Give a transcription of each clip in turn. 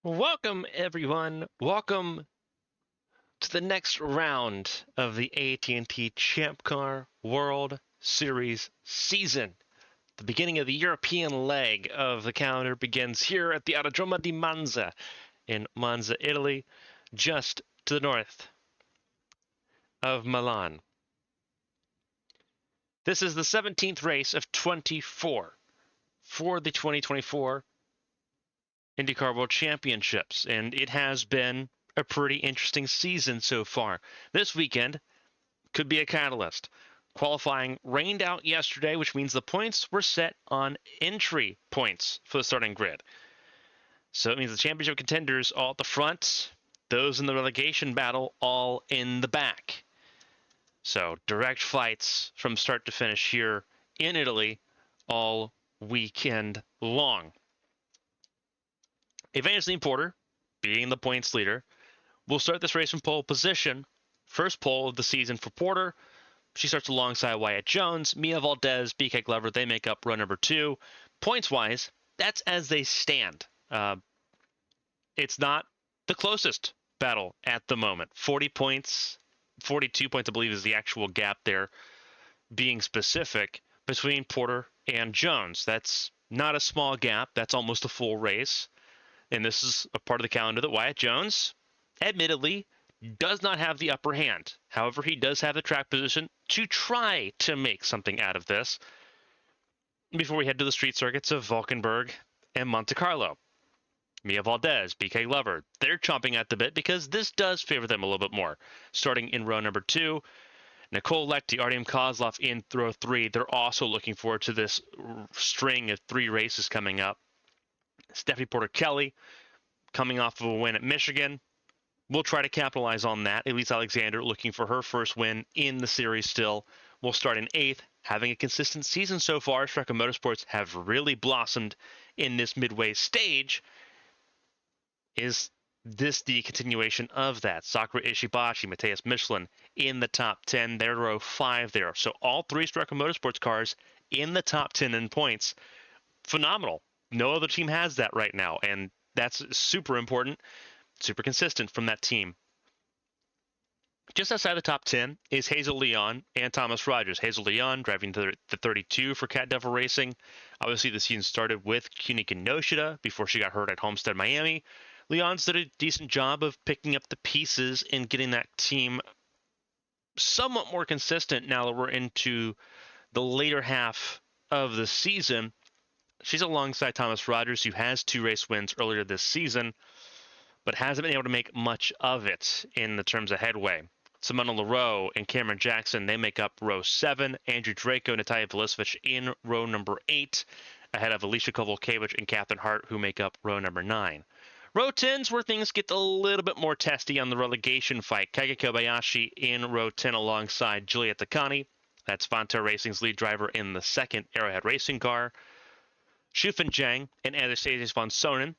Welcome, everyone. Welcome to the next round of the AT&T Champ Car World Series season. The beginning of the European leg of the calendar begins here at the Autodromo di Monza in Monza, Italy, just to the north of Milan. This is the 17th race of 24 for the 2024 IndyCar World Championships, and it has been a pretty interesting season so far. This weekend could be a catalyst. Qualifying rained out yesterday, which means the points were set on entry points for the starting grid. So it means the championship contenders all at the front, those in the relegation battle all in the back. So direct flights from start to finish here in Italy all weekend long. Evangeline Porter, being the points leader, will start this race from pole position. First pole of the season for Porter. She starts alongside Wyatt Jones. Mia Valdez, BK Glover, they make up row number 2. Points-wise, that's as they stand. It's not the closest battle at the moment. 40 points, 42 points, I believe, is the actual gap there, being specific, between Porter and Jones. That's not a small gap. That's almost a full race. And this is a part of the calendar that Wyatt Jones, admittedly, does not have the upper hand. However, he does have the track position to try to make something out of this before we head to the street circuits of Valkenburg and Monte Carlo. Mia Valdez, BK Glover, they're chomping at the bit because this does favor them a little bit more. Starting in row number 2, Nicole Lectie, Artyom Kozlov in row 3. They're also looking forward to this string of 3 races coming up. Stephanie Porter-Kelly, coming off of a win at Michigan, will try to capitalize on that. Elise Alexander, looking for her first win in the series still, will start in 8th. Having a consistent season so far, Strecker Motorsports have really blossomed in this midway stage. Is this the continuation of that? Sakura Ishibashi, Matthias Michelin in the top 10. They're row 5 there. So all 3 Strecker Motorsports cars in the top 10 in points. Phenomenal. No other team has that right now, and that's super important, super consistent from that team. Just outside the top 10 is Hazel Leon and Thomas Rogers. Hazel Leon driving the 32 for Cat Devil Racing. Obviously, the season started with Kunika Noshida before she got hurt at Homestead, Miami. Leon's did a decent job of picking up the pieces and getting that team somewhat more consistent now that we're into the later half of the season. She's alongside Thomas Rogers, who has 2 race wins earlier this season, but hasn't been able to make much of it in the terms of headway. Simona LaRoe and Cameron Jackson, they make up row 7. Andrew Draco, Natalia Velisevich in row number 8, ahead of Alicia Kovalkiewicz and Catherine Hart, who make up row number 9. Row 10's where things get a little bit more testy on the relegation fight. Kaige Kobayashi in row 10 alongside Juliet Takani. That's Vontair Racing's lead driver in the 2nd Arrowhead Racing car. Shufan Zhang and Anastasius von Sonnen,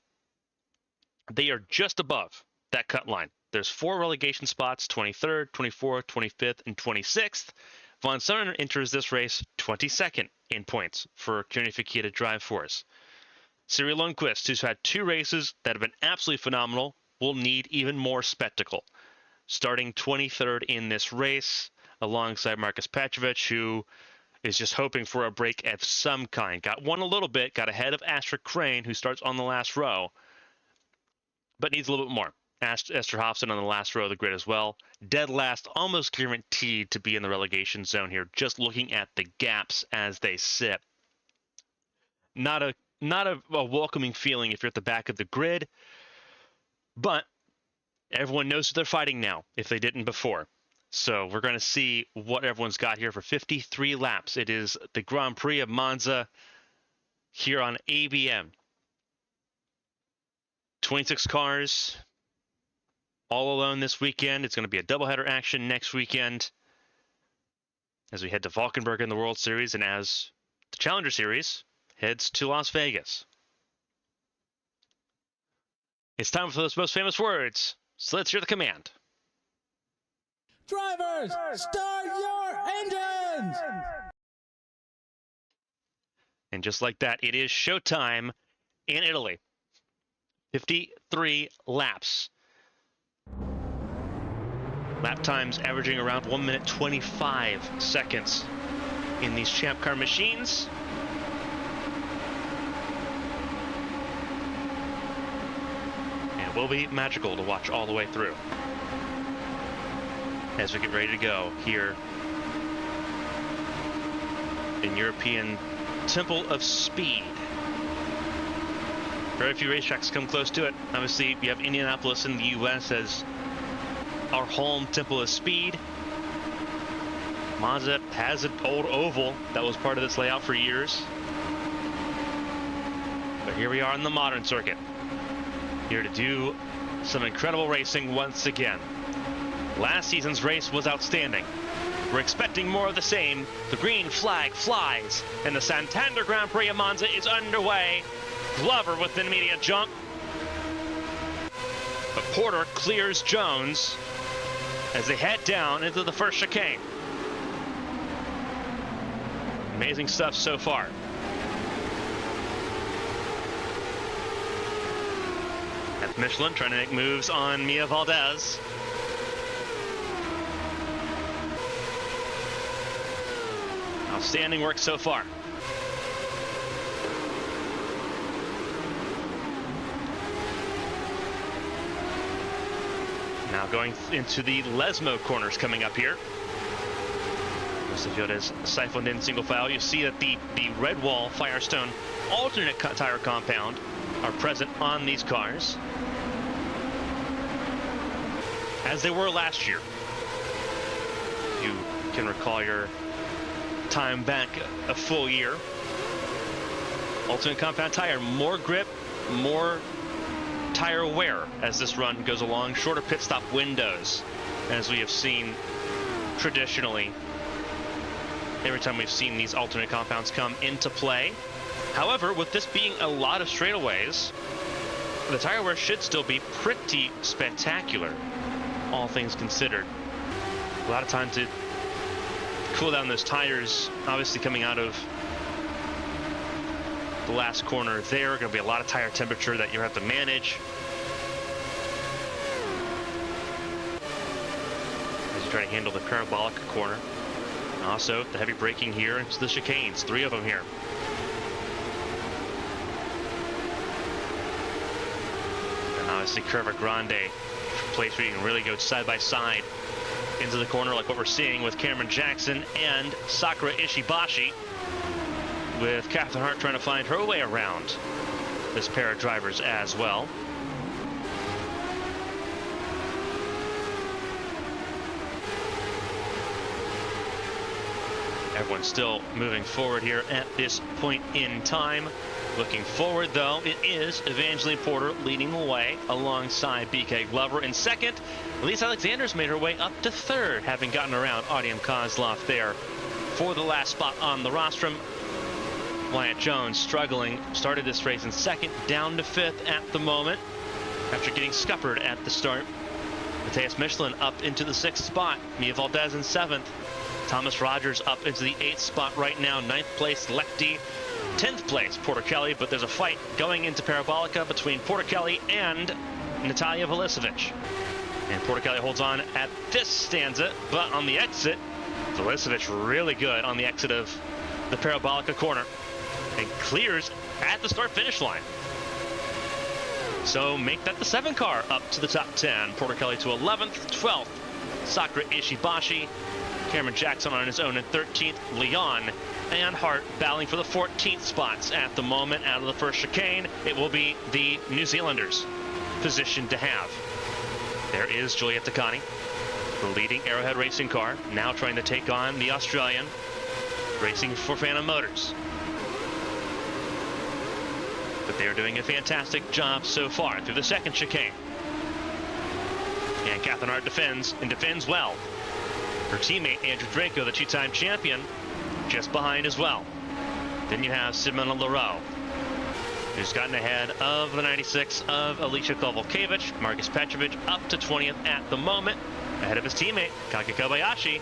they are just above that cut line. There's 4 relegation spots, 23rd, 24th, 25th, and 26th. Von Sonnen enters this race 22nd in points for Kearney Fakita Drive Force. Siri Lundqvist, who's had 2 races that have been absolutely phenomenal, will need even more spectacle. Starting 23rd in this race, alongside Marcus Petrovich, who is just hoping for a break of some kind. Got one a little bit, got ahead of Astrid Crane, who starts on the last row, but needs a little bit more. Esther Hofson on the last row of the grid as well. Dead last, almost guaranteed to be in the relegation zone here, just looking at the gaps as they sit. Not a welcoming feeling if you're at the back of the grid, but everyone knows who they're fighting now, if they didn't before. So we're going to see what everyone's got here for 53 laps. It is the Grand Prix of Monza here on ABM. 26 cars, all alone this weekend. It's going to be a doubleheader action next weekend as we head to Valkenburg in the World Series and as the Challenger Series heads to Las Vegas. It's time for those most famous words, so let's hear the command. Drivers, start your engines! And just like that, it is showtime in Italy. 53 laps. Lap times averaging around 1 minute 25 seconds in these Champ Car machines. And it will be magical to watch all the way through as we get ready to go here in European Temple of Speed. Very few racetracks come close to it. Obviously, you have Indianapolis in the U.S. as our home Temple of Speed. Monza has an old oval that was part of this layout for years. But here we are in the modern circuit, here to do some incredible racing once again. Last season's race was outstanding. We're expecting more of the same. The green flag flies, and the Santander Grand Prix of Monza is underway. Glover with an immediate jump. But Porter clears Jones as they head down into the first chicane. Amazing stuff so far. That's Michelin trying to make moves on Mia Valdez. Outstanding work so far. Now going into the Lesmo corners coming up here. Field is siphoned in single file. You see that the red wall Firestone alternate tire compound are present on these cars, as they were last year. You can recall your time back a full year. Alternate compound tire, more grip, more tire wear as this run goes along. Shorter pit stop windows, as we have seen traditionally every time we've seen these alternate compounds come into play. However, with this being a lot of straightaways, the tire wear should still be pretty spectacular, all things considered. A lot of time to cool down those tires, obviously coming out of the last corner there. Going to be a lot of tire temperature that you have to manage as you try to handle the parabolic corner. And also the heavy braking here into the chicanes, 3 of them here. And obviously Curva Grande, place where you can really go side by side into the corner, like what we're seeing with Cameron Jackson and Sakura Ishibashi, with Catherine Hart trying to find her way around this pair of drivers as well. Everyone's still moving forward here at this point in time. Looking forward, though, it is Evangeline Porter leading the way alongside BK Glover in second. Elise Alexander's made her way up to third, having gotten around Audium Kozlov there for the last spot on the rostrum. Wyatt Jones struggling, started this race in second, down to fifth at the moment after getting scuppered at the start. Matheus Michelin up into the 6th spot. Mia Valdez in 7th. Thomas Rogers up into the 8th spot right now. 9th place, Lecty. 10th place, Porter Kelly, but there's a fight going into Parabolica between Porter Kelly and Natalia Velicevic. And Porter Kelly holds on at this stanza, but on the exit, Velicevic really good on the exit of the Parabolica corner and clears at the start-finish line. So make that the 7 car up to the top 10. Porter Kelly to 11th, 12th, Sakura Ishibashi. Cameron Jackson on his own in 13th. Leon and Hart battling for the 14th spots at the moment out of the first chicane. It will be the New Zealanders positioned to have. There is Juliette Takani, the leading Arrowhead racing car, now trying to take on the Australian racing for Phantom Motors. But they are doing a fantastic job so far through the second chicane. And Catherine Hart defends, and defends well. Her teammate, Andrew Draco, the 2-time champion, just behind as well. Then you have Simona Leroux, who's gotten ahead of the 96 of Alicia Kovalkiewicz. Marcus Petrovic up to 20th at the moment, ahead of his teammate, Kage Kobayashi.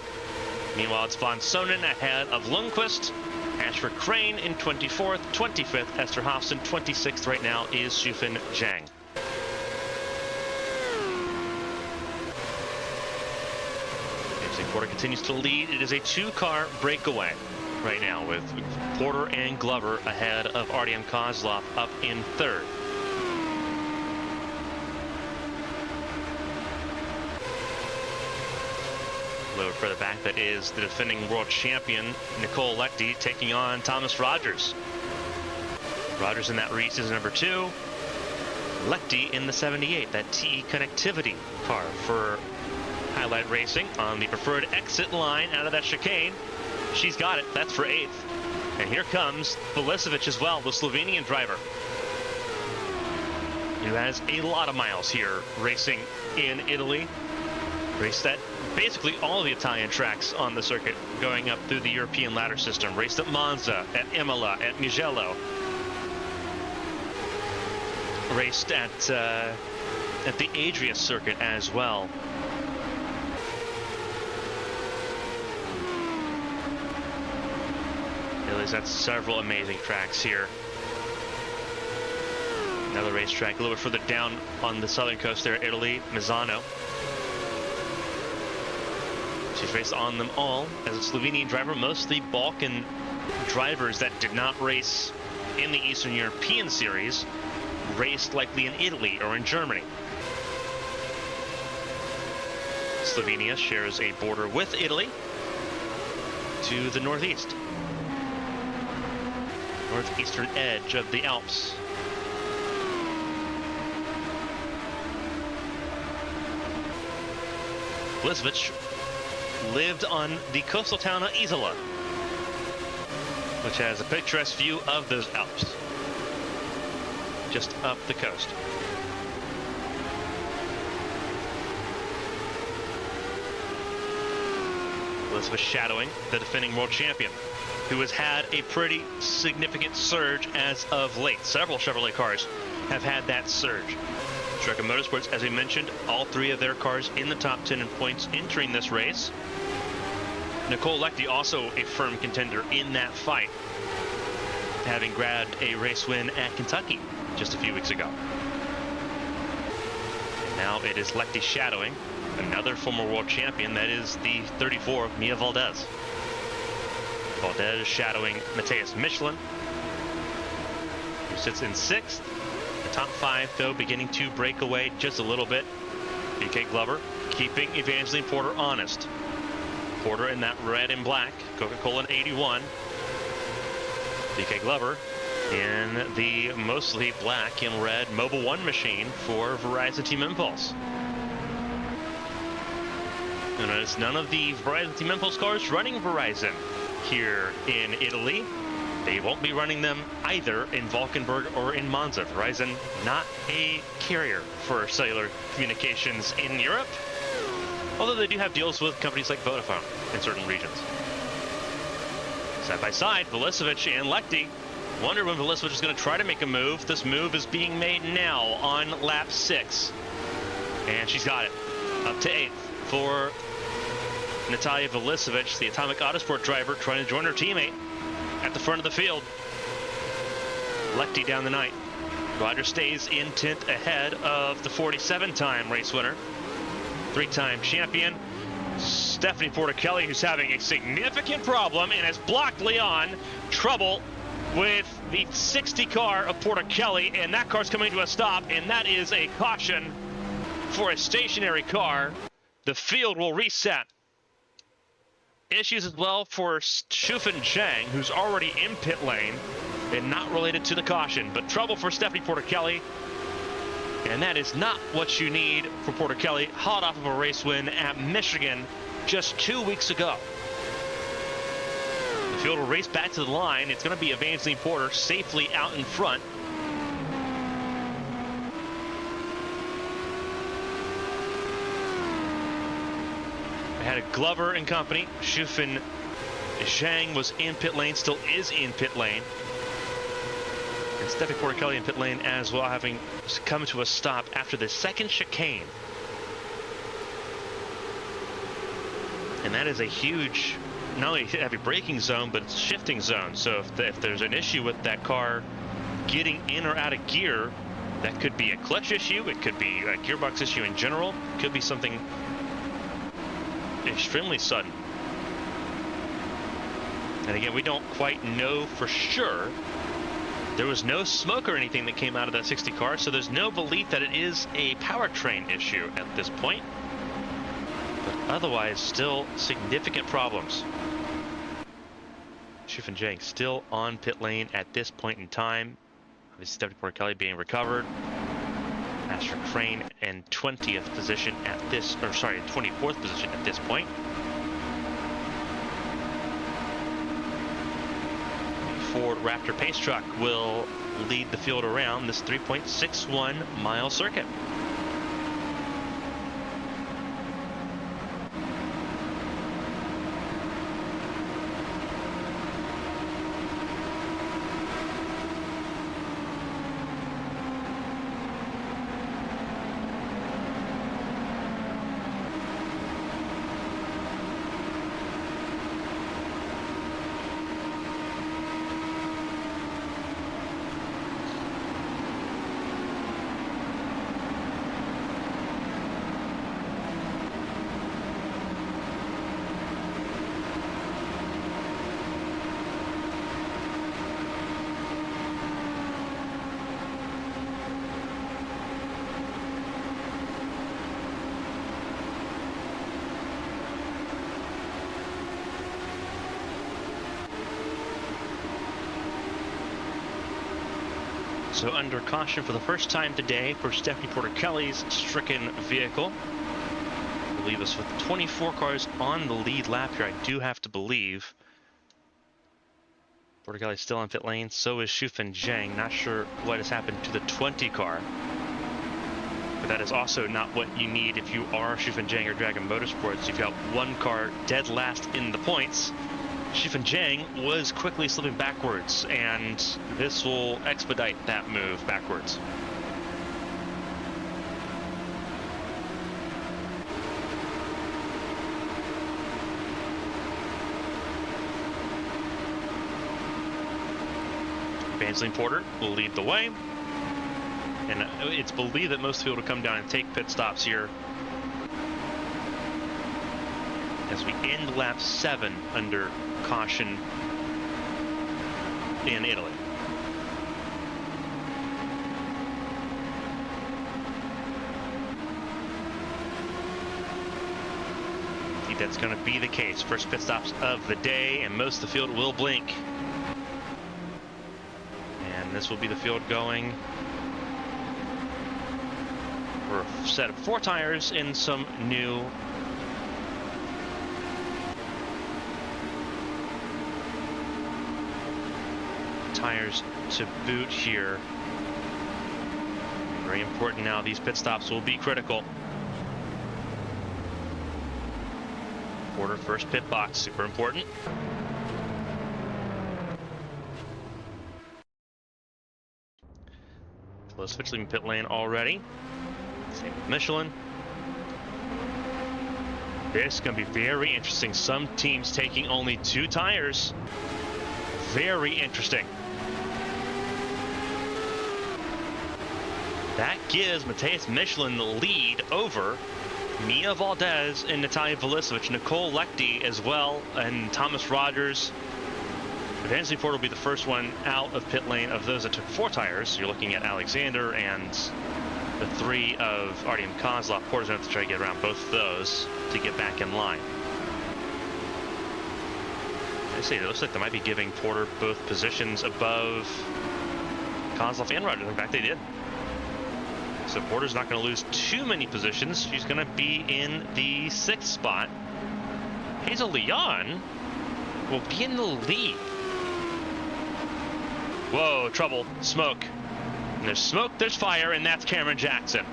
Meanwhile, it's Von Sonnen ahead of Lundqvist. Ashford Crane in 24th, 25th, Esther Hofson, 26th right now is Shufin Zhang. Porter continues to lead. It is a 2-car breakaway right now, with Porter and Glover ahead of Artyom Kozlov up in 3rd. A little further back, that is the defending world champion Nicole Lechty taking on Thomas Rogers. Rogers in that race is number 2. Lechty in the 78, that TE connectivity car for Highlight Racing on the preferred exit line out of that chicane. She's got it. That's for 8th. And here comes Bilisevic as well, the Slovenian driver, who has a lot of miles here racing in Italy. Raced at basically all of the Italian tracks on the circuit, going up through the European ladder system. Raced at Monza, at Imola, at Mugello. Raced at the Adria circuit as well. Italy's had several amazing tracks here. Another racetrack a little bit further down on the southern coast there, Italy, Misano. She's raced on them all as a Slovenian driver. Mostly Balkan drivers that did not race in the Eastern European Series raced likely in Italy or in Germany. Slovenia shares a border with Italy to the northeast. Northeastern edge of the Alps. Bilisevic lived on the coastal town of Isola, which has a picturesque view of those Alps just up the coast. Bilisevic shadowing the defending world champion, who has had a pretty significant surge as of late. Several Chevrolet cars have had that surge. Striker Motorsports, as we mentioned, all 3 of their cars in the top 10 in points entering this race. Nicole Lechty also a firm contender in that fight, having grabbed a race win at Kentucky just a few weeks ago. And now it is Lechty shadowing another former world champion, that is the 34, Mia Valdez. Valdez shadowing Matthias Michelin, who sits in 6th. The top 5, though, beginning to break away just a little bit. BK Glover keeping Evangeline Porter honest. Porter in that red and black Coca-Cola 81. BK Glover in the mostly black and red Mobil 1 machine for Verizon Team Impulse. And notice none of the Verizon Team Impulse cars running Verizon here in Italy. They won't be running them either in Valkenburg or in Monza. Verizon, not a carrier for cellular communications in Europe, although they do have deals with companies like Vodafone in certain regions. Side by side, Bilisevic and Lechty. Wonder when Bilisevic is going to try to make a move. This move is being made now on lap 6. And she's got it. Up to 8th for Natalia Bilisevic, the Atomic Autosport driver, trying to join her teammate at the front of the field. Lechty down the night. Rogers stays in 10th ahead of the 47-time race winner, 3-time champion Stephanie Porter-Kelly, who's having a significant problem and has blocked Leon. Trouble with the 60 car of Porter-Kelly, and that car's coming to a stop, and that is a caution for a stationary car. The field will reset. Issues as well for Shufan Zhang, who's already in pit lane and not related to the caution, but trouble for Stephanie Porter-Kelly. And that is not what you need for Porter-Kelly, hot off of a race win at Michigan just 2 weeks ago. The field will race back to the line. It's going to be Evangeline Porter safely out in front. Had a Glover and company. Shufan Zhang was in pit lane, still is in pit lane. And Stephanie Porter-Kelly in pit lane as well, having come to a stop after the second chicane. And that is a huge, not only heavy braking zone, but it's shifting zone. So if there's an issue with that car getting in or out of gear, that could be a clutch issue. It could be a gearbox issue in general. It could be something extremely sudden. And again, we don't quite know for sure. There was no smoke or anything that came out of that 60 car, so there's no belief that it is a powertrain issue at this point. But otherwise, still significant problems. Schufen Jang still on pit lane at this point in time. Obviously, Stephanie Porter-Kelly being recovered. Master Crane in 20th position at this, or sorry, 24th position at this point. Ford Raptor pace truck will lead the field around this 3.61 mile circuit. So under caution for the first time today for Stephanie Porter-Kelly's stricken vehicle. Will leave us with 24 cars on the lead lap here, I do have to believe. Porter-Kelly's still on pit lane, so is Schufen Jang. Not sure what has happened to the 20 car. But that is also not what you need if you are Schufen Jang or Dragon Motorsports. You've got one car dead last in the points. Schufen Jang was quickly slipping backwards, and this will expedite that move backwards. Evangeline Porter will lead the way, and it's believed that most field will come down and take pit stops here as we end lap 7 under caution in Italy. I think that's going to be the case. First pit stops of the day, and most of the field will blink. And this will be the field going for a set of 4 tires in some new tires to boot here. Very important now. These pit stops will be critical. Porter first pit box, super important. Let's switch leaving pit lane already. Same with Michelin. This is going to be very interesting. Some teams taking only 2 tires. Very interesting. That gives Matheus Michelin the lead over Mia Valdez and Natalia Velicevic, Nicole Lechty as well, and Thomas Rogers. Evangeline Porter will be the first one out of pit lane of those that took 4 tires. You're looking at Alexander and the 3 of Artem Kozlov. Porter's going to have to try to get around both of those to get back in line. I say it looks like they might be giving Porter both positions above Kozlov and Rogers. In fact, they did. So Porter's not going to lose too many positions. She's going to be in the 6th spot. Hazel Leon will be in the lead. Whoa, trouble, smoke. And there's smoke, there's fire, and that's Cameron Jackson.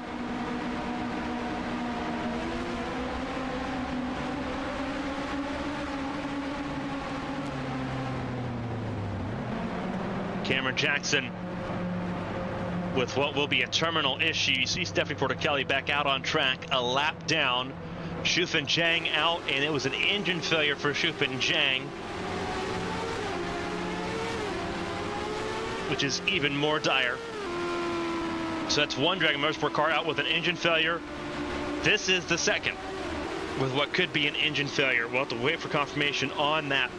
Cameron Jackson with what will be a terminal issue. You see Stephanie Porter-Kelly back out on track, a lap down. Schufen Jang out, and it was an engine failure for Schufen Jang, which is even more dire. So that's one Dragon Motorsport car out with an engine failure. This is the second. with what could be an engine failure. We'll have to wait for confirmation on that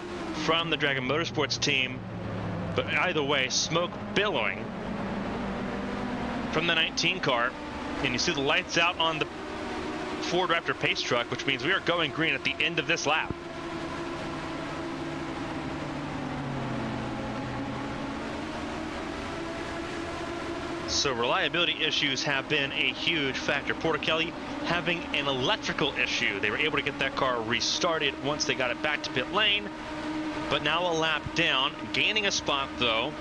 from the Dragon Motorsports team. But either way, smoke billowing from the 19 car. And you see the lights out on the Ford Raptor pace truck, which means we are going green at the end of this lap. So reliability issues have been a huge factor. Porter Kelly having an electrical issue. They were able to get that car restarted once they got it back to pit lane, but now a lap down, gaining a spot though.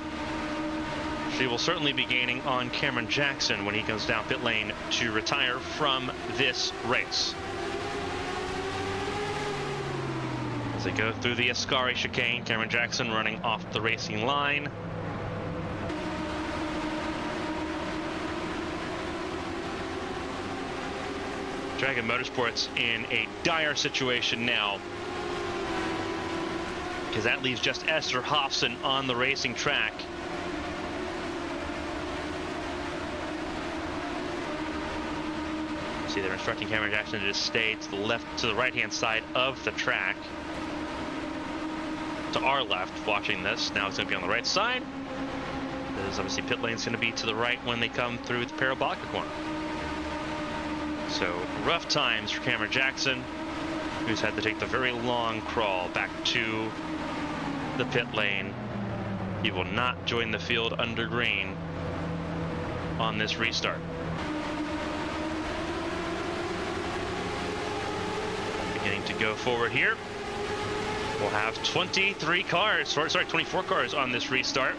She will certainly be gaining on Cameron Jackson when he comes down pit lane to retire from this race. As they go through the Ascari chicane, Cameron Jackson running off the racing line. Dragon Motorsports in a dire situation now, because that leaves just Esther Hofson on the racing track. See, they're instructing Cameron Jackson to just stay to the right-hand side of the track. To our left, watching this. Now it's going to be on the right side. There's obviously pit lane's going to be to the right when they come through the Parabolica corner. So rough times for Cameron Jackson, who's had to take the very long crawl back to the pit lane. He will not join the field under green on this restart. Beginning to go forward here. We'll have 24 cars on this restart.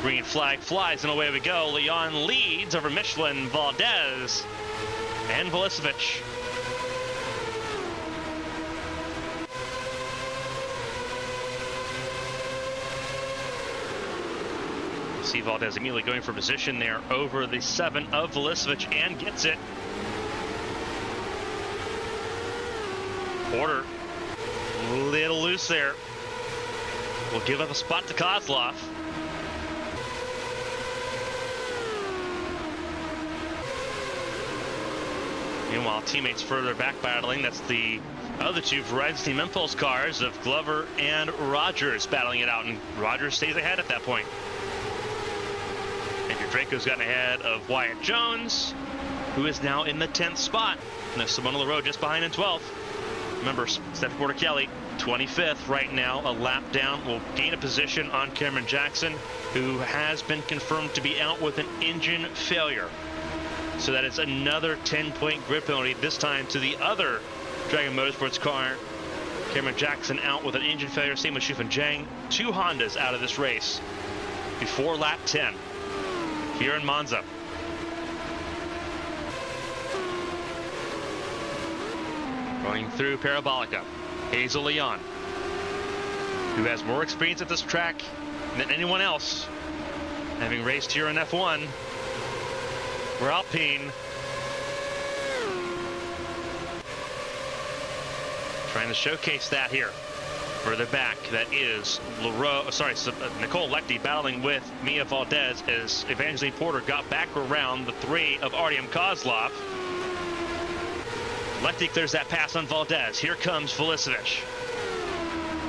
Green flag flies and away we go. Leon leads over Michelin, Valdez, and Velicevic. You see Valdez immediately going for position there over the 7 of Velicevic and gets it. Porter, a little loose there. Will give up a spot to Kozlov. Meanwhile, teammates further back battling. That's the other two Verizon Team Impulse cars of Glover and Rogers battling it out, and Rogers stays ahead at that point. Andrew Draco's gotten ahead of Wyatt Jones, who is now in the 10th spot. Next to one on the road, just behind in 12th. Remember, Stephanie Porter Kelly, 25th right now, a lap down, will gain a position on Cameron Jackson, who has been confirmed to be out with an engine failure. So that is another 10-point grid penalty, this time to the other Dragon Motorsports car. Cameron Jackson out with an engine failure, same with Shufan Zhang. 2 Hondas out of this race before lap 10 here in Monza. Going through Parabolica, Hazel Leon, who has more experience at this track than anyone else, having raced here in F1. For Alpine, trying to showcase that here. Further back, that is Nicole Lecty battling with Mia Valdez as Evangeline Porter got back around the 3 of Artyom Kozlov. Lecty clears that pass on Valdez. Here comes Velicevic,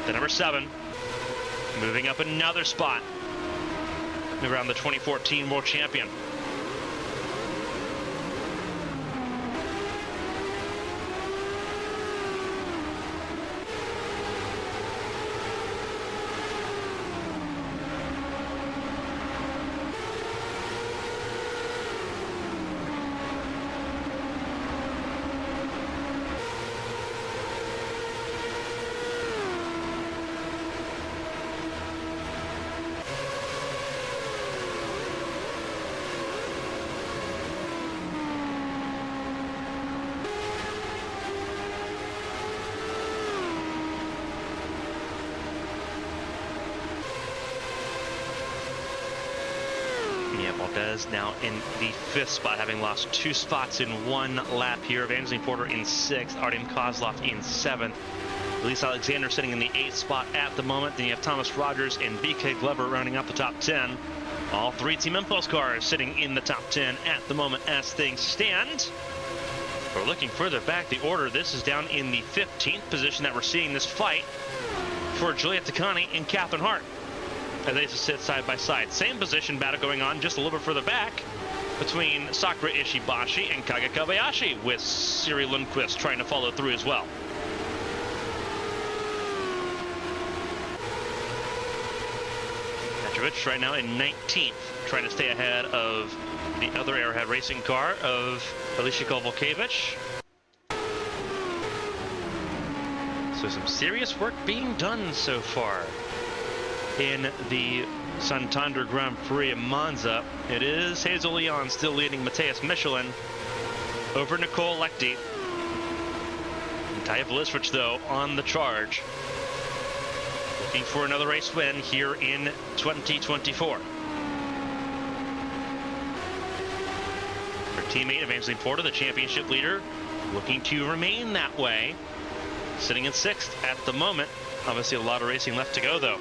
the number 7, moving up another spot around the 2014 World Champion. Valdez now in the 5th spot, having lost 2 spots in 1 lap here. Evangeline Porter in 6th, Artyom Kozlov in 7th. Elise Alexander sitting in the 8th spot at the moment. Then you have Thomas Rogers and BK Glover rounding out the top 10. All 3 Team Impulse cars sitting in the top 10 at the moment as things stand. But looking further back the order, this is down in the 15th position that we're seeing this fight for Juliet Takani and Catherine Hart, as they sit side by side. Same position battle going on just a little bit further back between Sakura Ishibashi and Kaga Kobayashi, with Siri Lundqvist trying to follow through as well. Petrovic right now in 19th, trying to stay ahead of the other Arrowhead racing car of Alicia Kovalkiewicz. So some serious work being done so far in the Santander Grand Prix in Monza. It is Hazel Leon still leading Matthias Michelin over Nicole Lechty. Taya Velisevich, though, on the charge, looking for another race win here in 2024. Her teammate Evangeline Porter, the championship leader, looking to remain that way, sitting in 6th at the moment. Obviously a lot of racing left to go, though.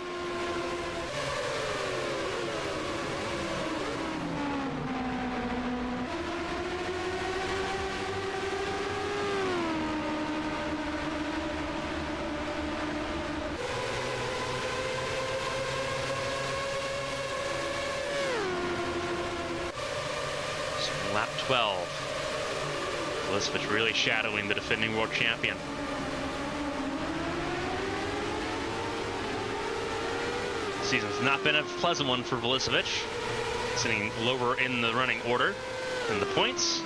Lap 12. Velisevich really shadowing the defending world champion. The season's not been a pleasant one for Velisevich, sitting lower in the running order in the points.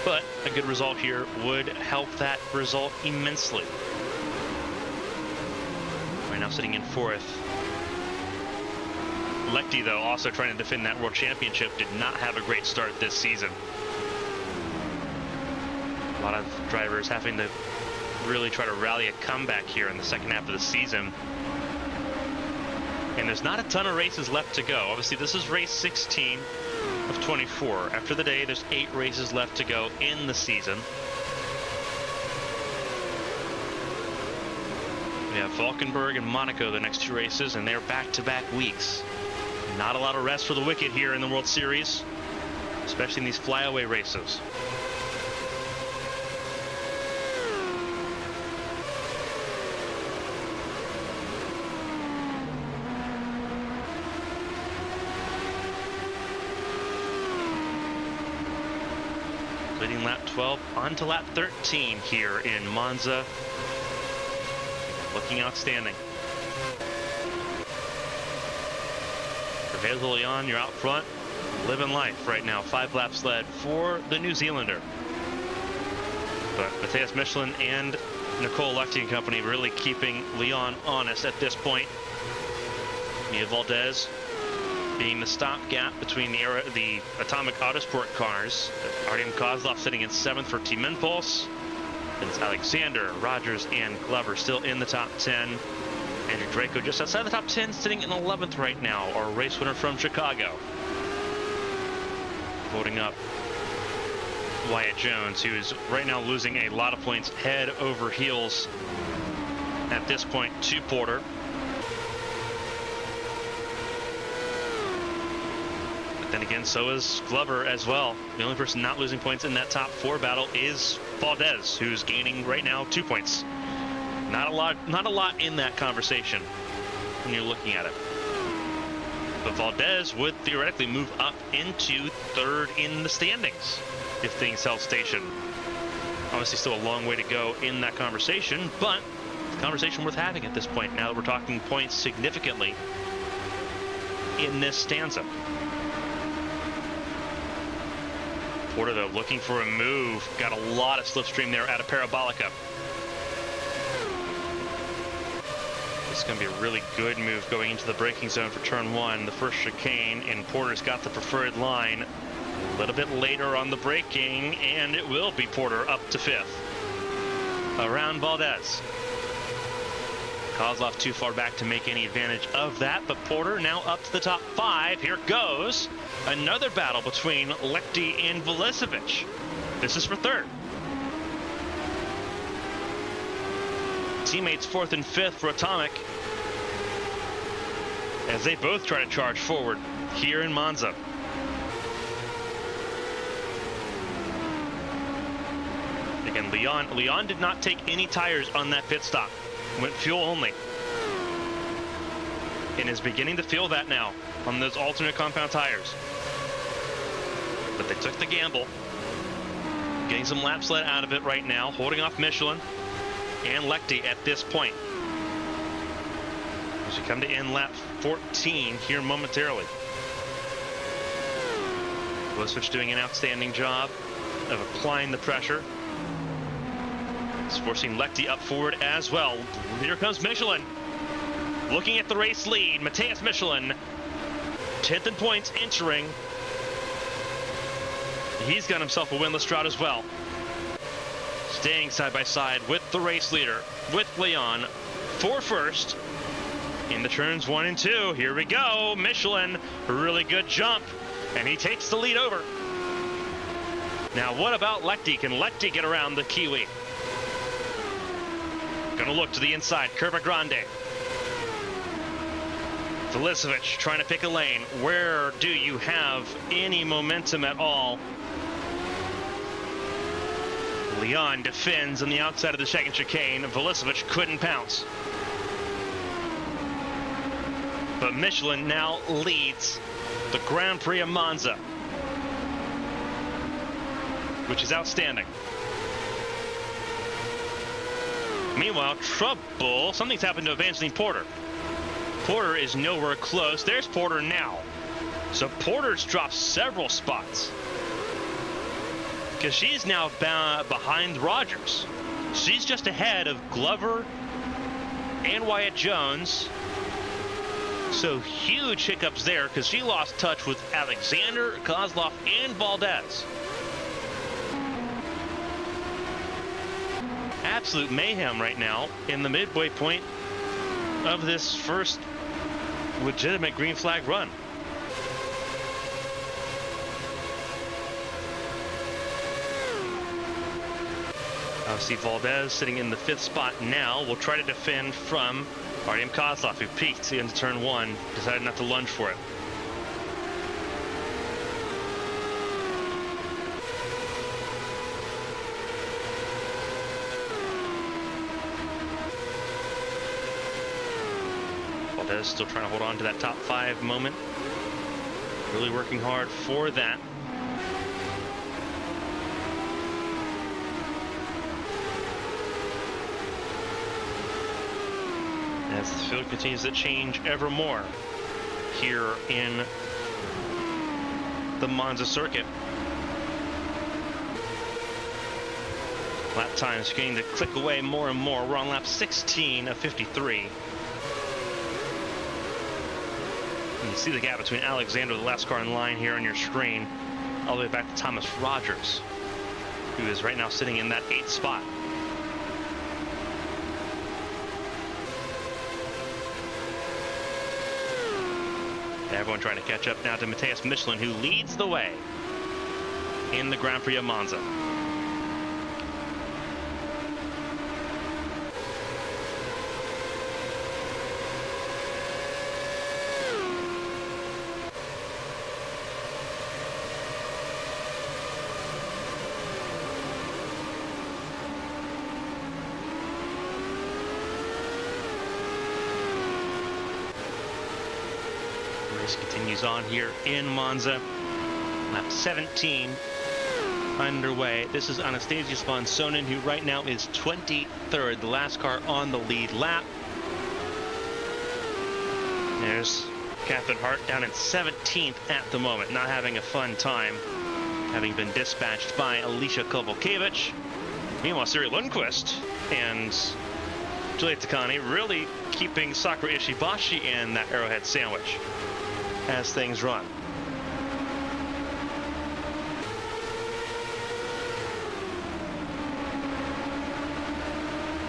But a good result here would help that result immensely. Right now sitting in 4th. Lechty, though, also trying to defend that world championship, did not have a great start this season. A lot of drivers having to really try to rally a comeback here in the second half of the season. And there's not a ton of races left to go. Obviously, this is race 16 of 24. After the day, there's 8 races left to go in the season. We have Valkenburg and Monaco, the next 2 races, and they're back-to-back weeks. Not a lot of rest for the wicked here in the World Series, especially in these flyaway races. Leading lap 12 on to lap 13 here in Monza. Looking outstanding. Hazel Leon, you're out front, living life right now. 5 laps led for the New Zealander. But Matthias Michelin and Nicole Lechty and company really keeping Leon honest at this point. Mia Valdez being the stopgap between the Atomic Autosport cars. Artem Kozlov sitting in 7th for Team Impulse. And it's Alexander, Rogers, and Glover still in the top 10. Andrew Draco just outside the top 10, sitting in 11th right now, our race winner from Chicago. Voting up Wyatt Jones, who is right now losing a lot of points head over heels at this point to Porter. But then again, so is Glover as well. The only person not losing points in that top 4 battle is Valdez, who's gaining right now 2 points. Not a lot in that conversation when you're looking at it. But Valdez would theoretically move up into 3rd in the standings if things held station. Obviously still a long way to go in that conversation, but it's a conversation worth having at this point now that we're talking points significantly in this stanza. Porter, though, looking for a move. Got a lot of slipstream there out of Parabolica. It's going to be a really good move going into the braking zone for turn 1, the first chicane, and Porter's got the preferred line. A little bit later on the braking, and it will be Porter up to 5th. Around Valdez. Kozlov too far back to make any advantage of that, but Porter now up to the top 5. Here goes another battle between Lechty and Velisevich. This is for 3rd. Teammates 4th and 5th for Atomic, as they both try to charge forward here in Monza. And Leon did not take any tires on that pit stop. Went fuel only. And is beginning to feel that now on those alternate compound tires. But they took the gamble. Getting some laps let out of it right now, holding off Michelin and Lechty at this point. As we come to end lap 14 here momentarily. Vulešić doing an outstanding job of applying the pressure. It's forcing Lechty up forward as well. Here comes Michelin. Looking at the race lead, Matthias Michelin, 10th in points entering. He's got himself a winless drought as well. Staying side by side with the race leader, with Leon, for first. In the turns 1 and 2, here we go. Michelin, really good jump, and he takes the lead over. Now what about Lechty? Can Lechty get around the Kiwi? Gonna look to the inside, Curva Grande. Vulešić trying to pick a lane. Where do you have any momentum at all? Leon defends on the outside of the second chicane. Vulešić couldn't pounce. But Michelin now leads the Grand Prix of Monza, which is outstanding. Meanwhile, trouble. Something's happened to Evangeline Porter. Porter is nowhere close. There's Porter now. So Porter's dropped several spots, because she's now behind Rogers. She's just ahead of Glover and Wyatt Jones. So huge hiccups there, because she lost touch with Alexander, Kozlov, and Valdez. Absolute mayhem right now in the midway point of this first legitimate green flag run. See Valdez sitting in the 5th spot now. Will try to defend from Artem Kozlov, who peaked into turn 1, decided not to lunge for it. Valdez still trying to hold on to that top 5 moment. Really working hard for that. As the field continues to change ever more here in the Monza circuit. Lap times beginning to click away more and more. We're on lap 16 of 53. And you see the gap between Alexander, the last car in line here on your screen, all the way back to Thomas Rogers, who is right now sitting in that 8th spot. Everyone trying to catch up now to Matthias Michelin, who leads the way in the Grand Prix of Monza. Continues on here in Monza. Lap 17 underway. This is Anastasia Sponsonen, who right now is 23rd, the last car on the lead lap. There's Catherine Hart down in 17th at the moment, not having a fun time, having been dispatched by Alicia Kovalkiewicz. Meanwhile, Siri Lundqvist and Juliet Takani really keeping Sakura Ishibashi in that arrowhead sandwich as things run.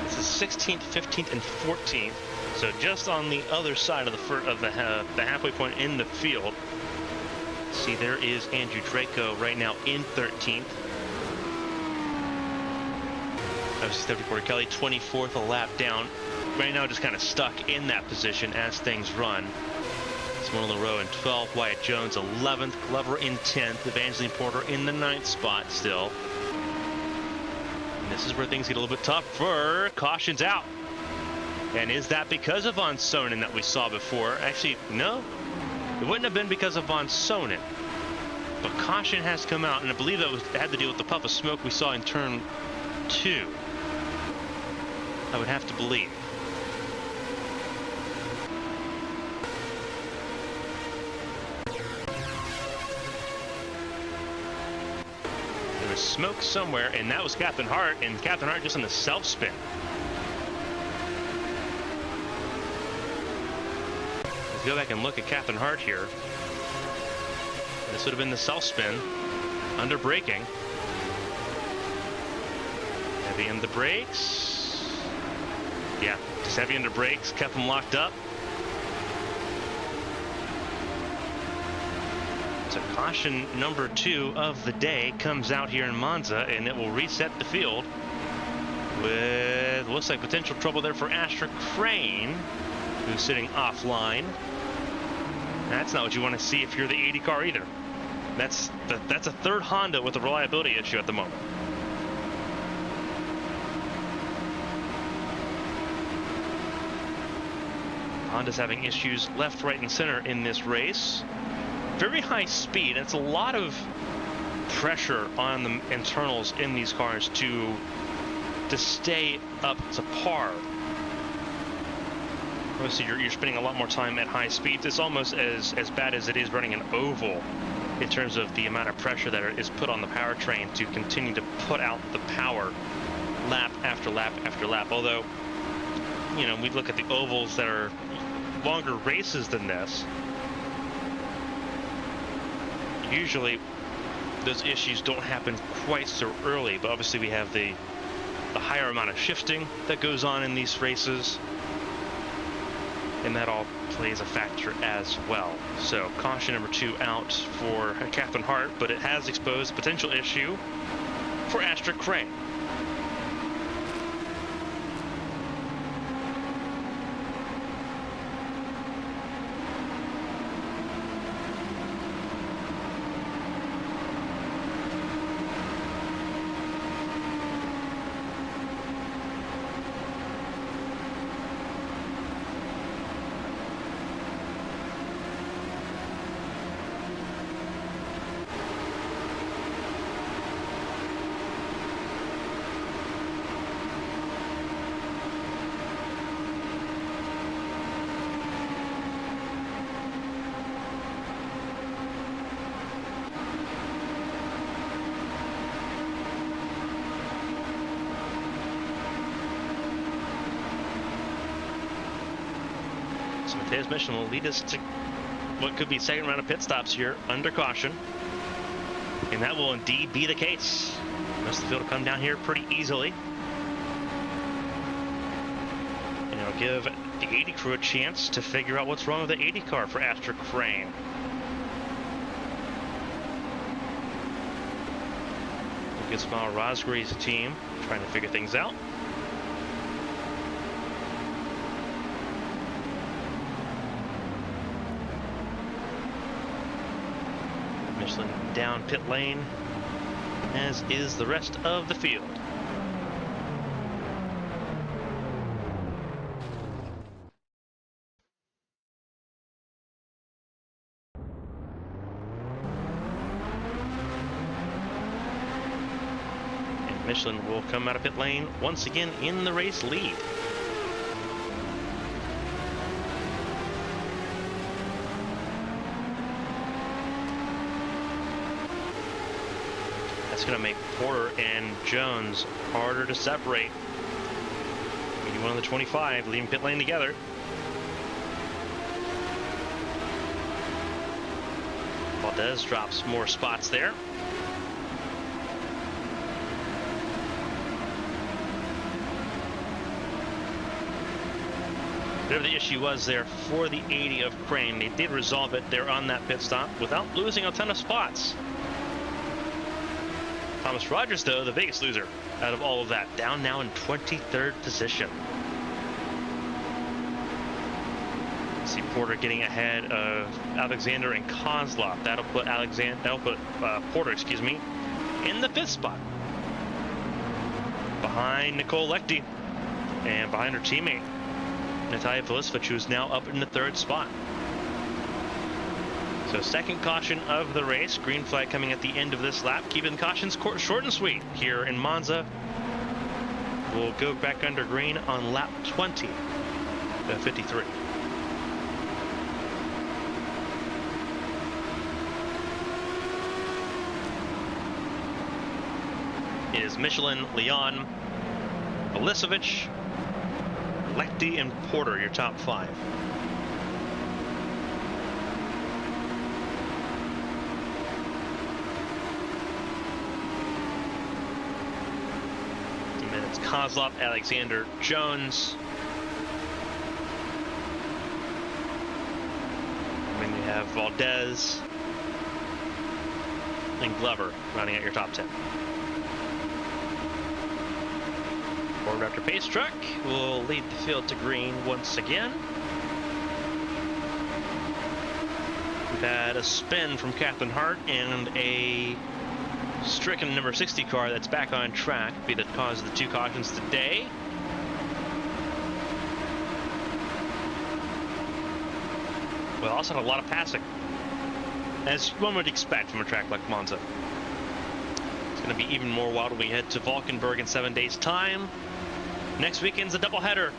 This is 16th, 15th, and 14th. So just on the other side of the halfway point in the field. See, there is Andrew Draco right now in 13th. Obviously, Stephanie Porter-Kelly 24th, a lap down. Right now, just kind of stuck in that position as things run. Simona Leroux in 12th, Wyatt Jones 11th, Glover in 10th, Evangeline Porter in the 9th spot still. This is where things get a little bit tougher. Caution's out. And is that because of Von Sonnen that we saw before? Actually, no. It wouldn't have been because of Von Sonnen. But caution has come out, and I believe that had to do with the puff of smoke we saw in turn 2. I would have to believe. There was smoke somewhere, and that was Captain Hart, and Captain Hart just on the self-spin. Let's go back and look at Captain Hart here. This would have been the self-spin under braking. Heavy in the brakes. Yeah, just heavy in the brakes, kept them locked up. So caution number 2 of the day comes out here in Monza, and it will reset the field with, looks like, potential trouble there for Astra Crane, who's sitting offline. That's not what you want to see if you're the 80 car either. That's a third Honda with a reliability issue at the moment. Honda's having issues left, right, and center in this race. Very high speed. It's a lot of pressure on the internals in these cars to stay up to par. Obviously, you're spending a lot more time at high speeds. It's almost as bad as it is running an oval in terms of the amount of pressure that is put on the powertrain to continue to put out the power lap after lap after lap. Although, you know, we look at the ovals that are longer races than this. Usually, those issues don't happen quite so early, but obviously we have the higher amount of shifting that goes on in these races, and that all plays a factor as well. So caution number 2 out for Captain Hart, but it has exposed a potential issue for Astra Crane. Today's mission will lead us to what could be second round of pit stops here under caution, and that will indeed be the case. Most of the field will come down here pretty easily, and it'll give the 80 crew a chance to figure out what's wrong with the 80 car for Astra Crane. Good smile, Rosgree's team trying to figure things out. Michelin down pit lane, as is the rest of the field. And Michelin will come out of pit lane once again in the race lead. That's going to make Porter and Jones harder to separate. 81 on the 25, leaving pit lane together. Valdez drops more spots there. Whatever the issue was there for the 80 of Crane, they did resolve it there on that pit stop without losing a ton of spots. Thomas Rogers, though, the biggest loser out of all of that, down now in 23rd position. See Porter getting ahead of Alexander and Kozlov. That'll put Porter, in the 5th spot. behind Nicole Lechty and behind her teammate Natalia Velisevich, who's now up in the 3rd spot. So second caution of the race. Green flag coming at the end of this lap, keeping cautions short and sweet here in Monza. We'll go back under green on lap 20 of 53. It is Michelin, Leon, Velisevich, Lechty, and Porter, your top 5. And then it's Kozlov, Alexander, Jones. And then you have Valdez and Glover rounding out your top 10. Ford Raptor Pace Truck will lead the field to green once again. We've had a spin from Catherine Hart and a stricken number 60 car that's back on track, be the cause of the 2 cautions today. We also had a lot of passing, as one would expect from a track like Monza. It's going to be even more wild when we head to Valkenburg in 7 days' time. Next weekend's a doubleheader.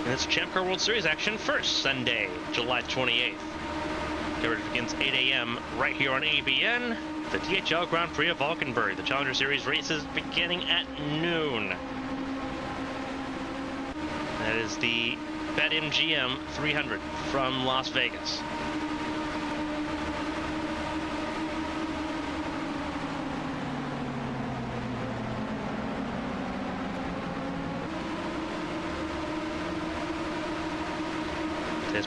And it's Champ Car World Series action first Sunday, July 28th. Coverage begins 8 a.m. right here on ABN. The DHL Grand Prix of Valkenburg. The Challenger Series races beginning at noon. That is the BetMGM 300 from Las Vegas.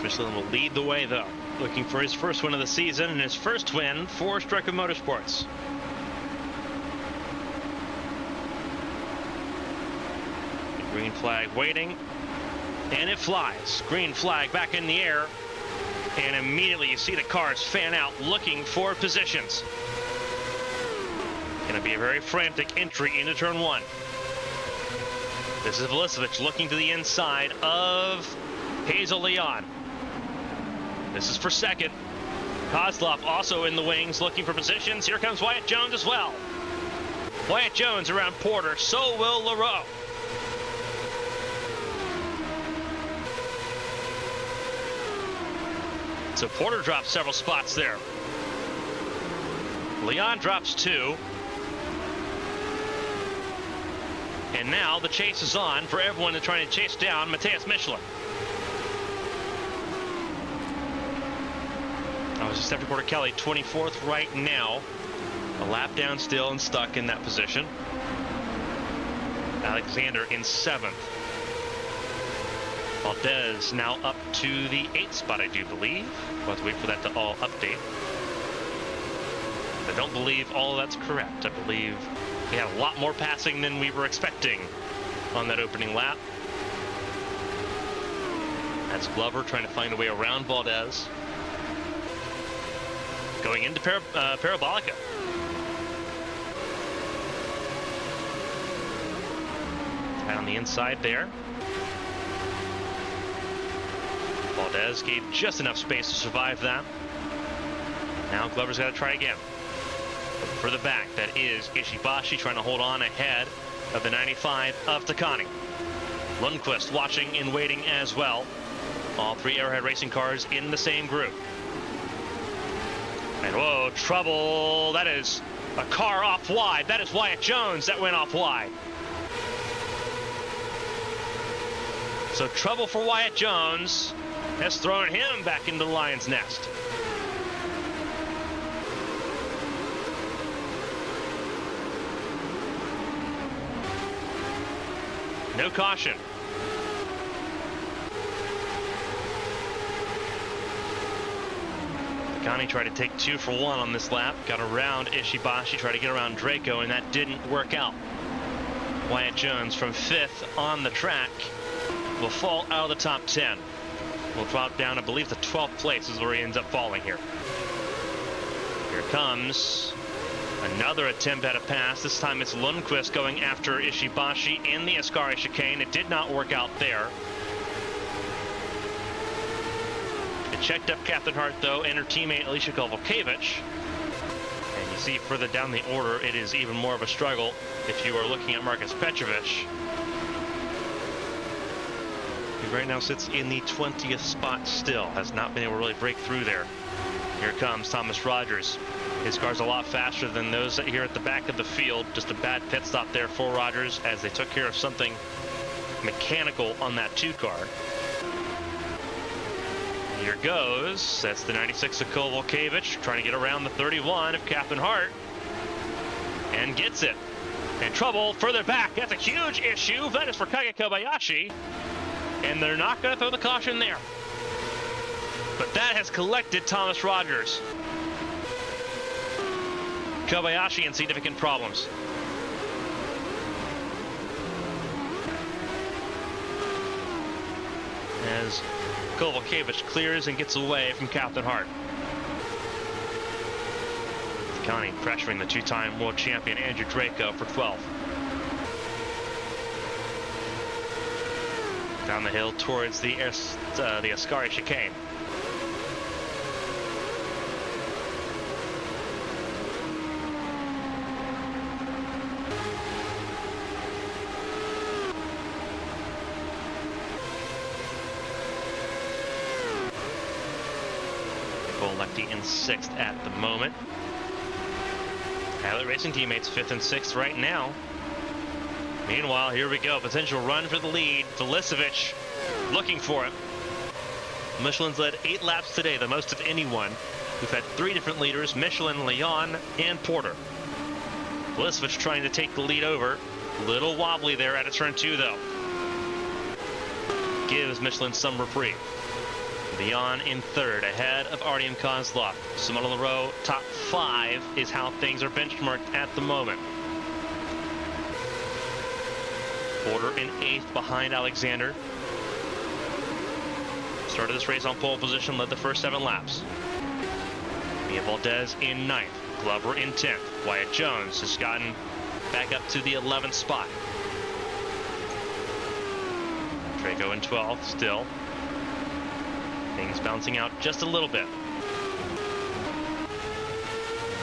Michelin will lead the way, though, looking for his first win of the season and his first win for Striker Motorsports. The green flag waiting, and it flies. Green flag back in the air, and immediately you see the cars fan out looking for positions. Going to be a very frantic entry into turn 1. This is Velisevich looking to the inside of Hazel Leon. This is for second. Kozlov also in the wings looking for positions. Here comes Wyatt Jones as well. Wyatt Jones around Porter. So will LaRoe. So Porter drops several spots there. Leon drops 2. And now the chase is on for everyone to try to chase down Matthias Michelin. Stephanie Porter Kelly 24th right now, a lap down still and stuck in that position. Alexander in 7th. Valdez now up to the 8th spot, I do believe. We'll have to wait for that to all update. I don't believe all of that's correct. I believe we had a lot more passing than we were expecting on that opening lap. That's Glover trying to find a way around Valdez. Going into Parabolica. Right on the inside there. Valdez gave just enough space to survive that. Now Glover's got to try again. For the back, that is Ishibashi trying to hold on ahead of the 95 of Takani. Lundqvist watching and waiting as well. All 3 Arrowhead Racing cars in the same group. And whoa, trouble. That is a car off wide. That is Wyatt Jones that went off wide. So trouble for Wyatt Jones has thrown him back into the lion's nest. No caution. Takani tried to take 2 for 1 on this lap. Got around Ishibashi, tried to get around Draco, and that didn't work out. Wyatt Jones from 5th on the track will fall out of the top 10. Will drop down, I believe, the 12th place is where he ends up falling here. Here comes Another attempt at a pass. This time it's Lundqvist going after Ishibashi in the Ascari chicane. It did not work out there. It checked up Captain Hart, though, and her teammate Alicia Kovalkiewicz. And you see further down the order, it is even more of a struggle if you are looking at Marcus Petrovic. He right now sits in the 20th spot still. Has not been able to really break through there. Here comes Thomas Rogers. His car's a lot faster than those here at the back of the field. Just a bad pit stop there for Rogers as they took care of something mechanical on that 2 car. Here goes. That's the 96 of Kovalkiewicz trying to get around the 31 of Captain Hart. And gets it. In trouble further back. That's a huge issue. That is for Kage Kobayashi. And they're not going to throw the caution there. But that has collected Thomas Rogers. Kobayashi in significant problems. As Kovalkiewicz clears and gets away from Captain Hart. Connie pressuring the 2-time world champion Andrew Draco for 12. Down the hill towards the Ascari chicane. Lecty in 6th at the moment. Pilot Racing teammates 5th and 6th right now. Meanwhile, here we go. Potential run for the lead. Velicevic looking for it. Michelin's led 8 laps today, the most of anyone. We've had 3 different leaders, Michelin, Leon, and Porter. Velicevic trying to take the lead over. Little wobbly there at a turn 2, though. Gives Michelin some reprieve. Leon in 3rd, ahead of Artyom Kozlov. Simona Leroux, top 5 is how things are benchmarked at the moment. Porter in 8th behind Alexander. Started this race on pole position, led the first 7 laps. Mia Valdez in 9th, Glover in 10th. Wyatt Jones has gotten back up to the 11th spot. Draco in 12th still. Things bouncing out just a little bit.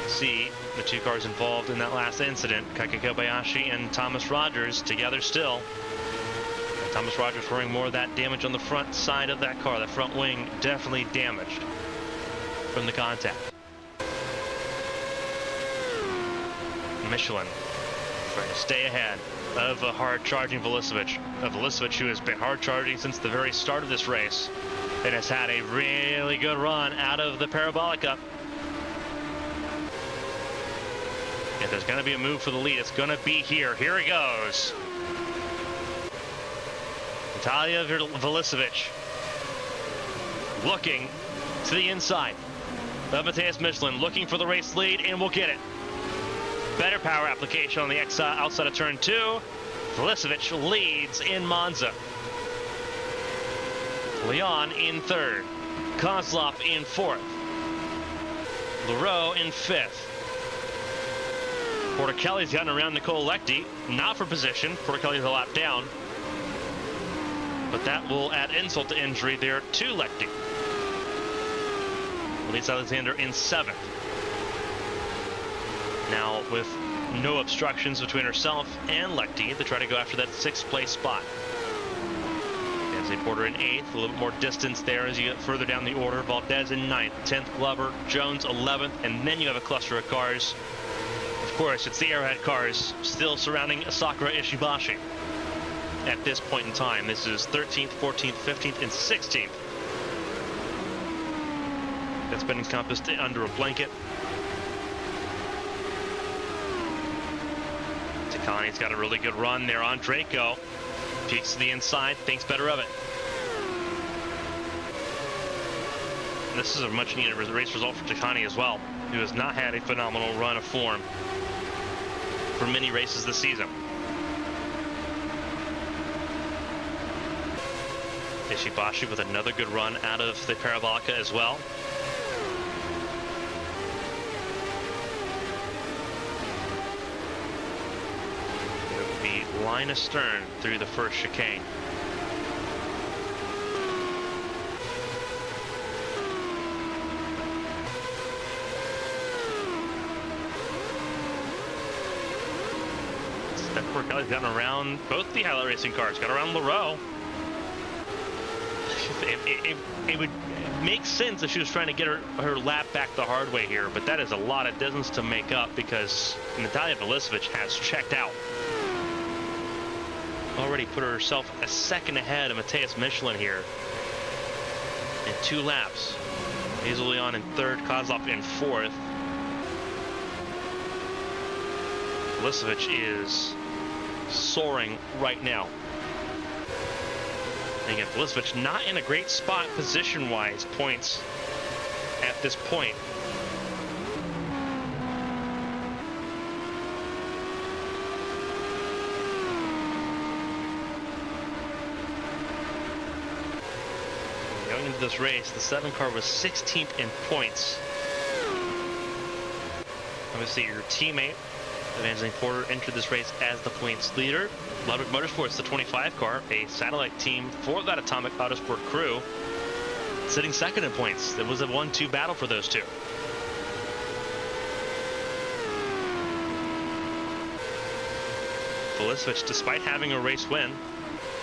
See the 2 cars involved in that last incident, Kake Kobayashi and Thomas Rogers together still. And Thomas Rogers wearing more of that damage on the front side of that car. The front wing definitely damaged from the contact. Michelin trying to stay ahead of a hard charging Velicevic. A Velicevic who has been hard charging since the very start of this race. And has had a really good run out of the Parabolica. If there's going to be a move for the lead, it's going to be here. Here he goes. Natalia Velicevic looking to the inside of Matheus Michelin, looking for the race lead, and will get it. Better power application on the outside of turn 2. Velicevic leads in Monza. Leon in 3rd, Kozlov in 4th, Leroux in 5th. Porter Kelly's gotten around Nicole Lecty, not for position. Porter Kelly's a lap down, but that will add insult to injury there to Lecty. Elise Alexander in 7th. Now with no obstructions between herself and Lecty, they try to go after that 6th place spot. Porter in 8th, a little bit more distance there as you get further down the order. Valdez in 9th, 10th Glover, Jones 11th, and then you have a cluster of cars. Of course, it's the Arrowhead cars still surrounding Sakura Ishibashi at this point in time. This is 13th, 14th, 15th, and 16th. That's been encompassed under a blanket. Takani's got a really good run there on Draco. Peeks to the inside, thinks better of it. This is a much needed race result for Takani as well, who has not had a phenomenal run of form for many races this season. Ishibashi with another good run out of the Parabolica as well. line astern through the first chicane. Kelly's gotten around both the highlight racing cars, got around LaRoe. It would make sense if she was trying to get her lap back the hard way here, but that is a lot of distance to make up because Natalia Velisevich has checked out. Already put herself a second ahead of Matthias Michelin here in 2 laps. Hazel Leon in 3rd, Kozlov in 4th. Velisevich is soaring right now. And again, Velisevich not in a great spot position-wise, points at this point. Going into this race, the 7 car was 16th in points. Obviously, your teammate Evangeline Porter entered this race as the points leader. Ludwig Motorsports, the 25 car, a satellite team for that Atomic Autosport crew, sitting second in points. It was a 1-2 battle for those two. Velisevich, despite having a race win,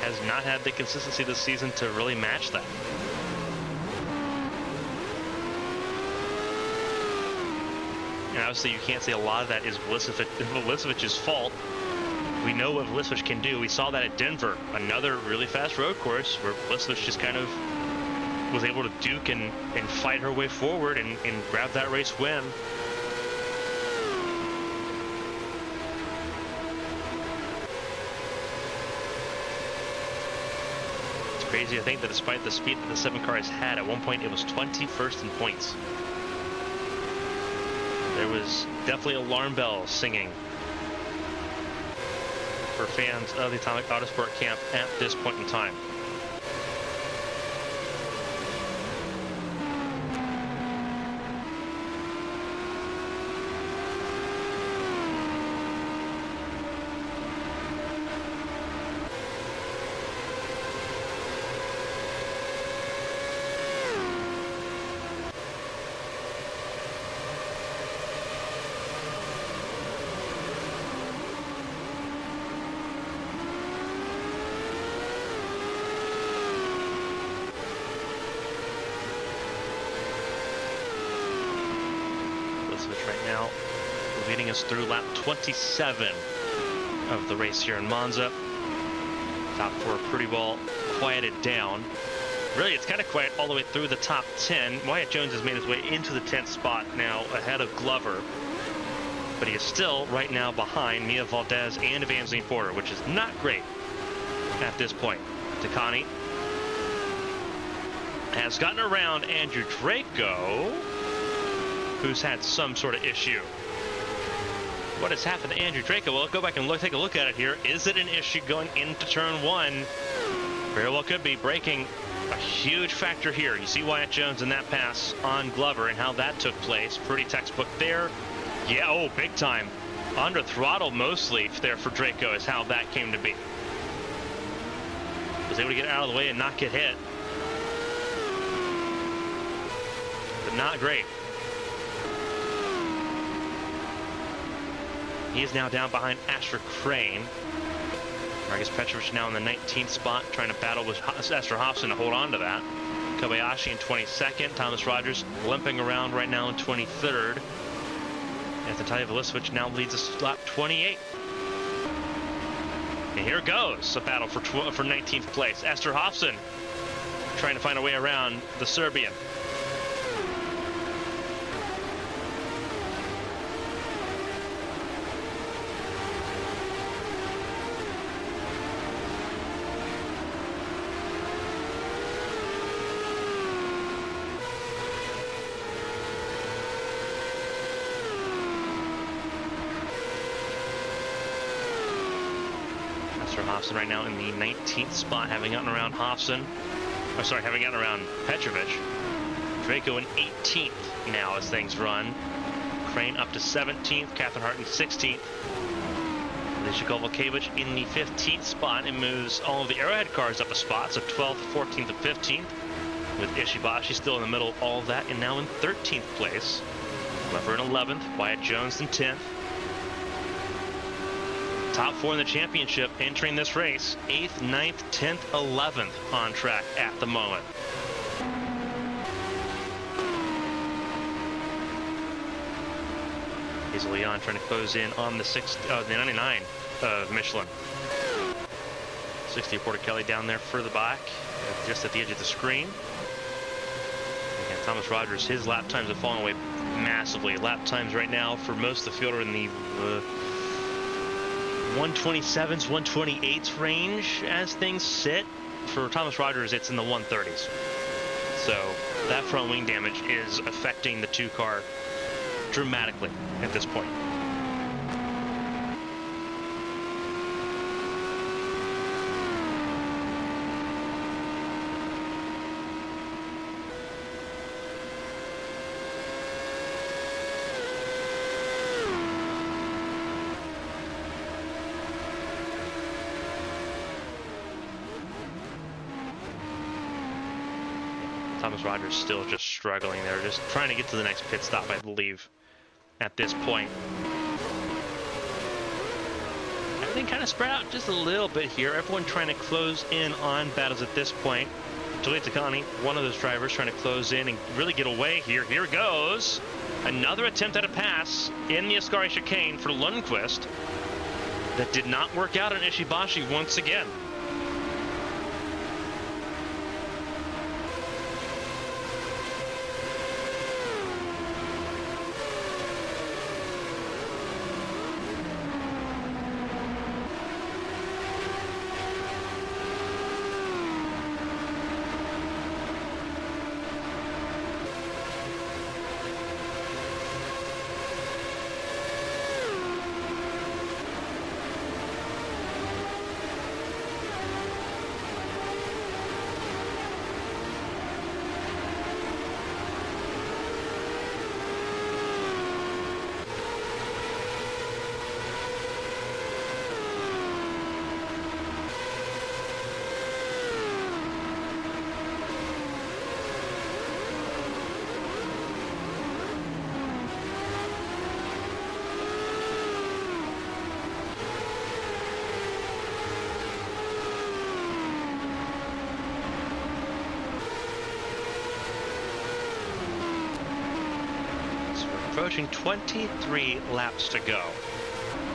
has not had the consistency this season to really match that. And obviously you can't say a lot of that is Velisevich's fault. We know what Velisevich can do. We saw that at Denver, another really fast road course where Velisevich just kind of was able to duke and fight her way forward and grab that race win. It's crazy to think that despite the speed that the 7 car has had, at one point it was 21st in points. There was definitely alarm bells singing for fans of the Atomic Autosport camp at this point in time. Right now, leading us through lap 27 of the race here in Monza. Top 4 pretty well quieted down. Really, it's kind of quiet all the way through the top 10. Wyatt Jones has made his way into the 10th spot now, ahead of Glover. But he is still right now behind Mia Valdez and Evangeline Porter, which is not great at this point. Takani has gotten around Andrew Draco, who's had some sort of issue. What has happened to Andrew Draco? Well, go back and take a look at it here. Is it an issue going into turn 1? Very well could be. Braking a huge factor here. You see Wyatt Jones in that pass on Glover and how that took place. Pretty textbook there. Yeah, oh, big time. Under throttle mostly there for Draco is how that came to be. Was able to get out of the way and not get hit. But not great. He is now down behind Asher Crane. Marcus Petrovich now in the 19th spot, trying to battle with Esther Hobson to hold on to that. Kobayashi in 22nd. Thomas Rogers limping around right now in 23rd. And Natalia Velisevich now leads us lap 28. And here goes a battle for 19th place. Esther Hobson trying to find a way around the Serbian. Hobson right now in the 19th spot, having gotten around Hobson. Oh, sorry, having gotten around Petrovich. Draco in 18th now as things run. Crane up to 17th. Catherine Hart in 16th. Alicia Kovalkiewicz in the 15th spot and moves all of the Arrowhead cars up a spot, so 12th, 14th, and 15th. With Ishibashi still in the middle of all of that, and now in 13th place. Lever in 11th, Wyatt Jones in 10th. Top 4 in the championship entering this race, 8th, 9th, 10th, 11th on track at the moment. Hazel Leon trying to close in on the 99 of Michelin. 60 Porter Kelly down there further back, just at the edge of the screen. And Thomas Rogers, his lap times have fallen away massively. Lap times right now for most of the field are in the 127s, 128s range as things sit. For Thomas Rogers, it's in the 130s. So that front wing damage is affecting the two car dramatically at this point. Thomas Rogers still just struggling there, just trying to get to the next pit stop, I believe, at this point. Everything kind of spread out just a little bit here. Everyone trying to close in on battles at this point. Julia Takani, one of those drivers, trying to close in and really get away here. Here goes another attempt at a pass in the Ascari chicane for Lundqvist. That did not work out on Ishibashi once again. Approaching 23 laps to go.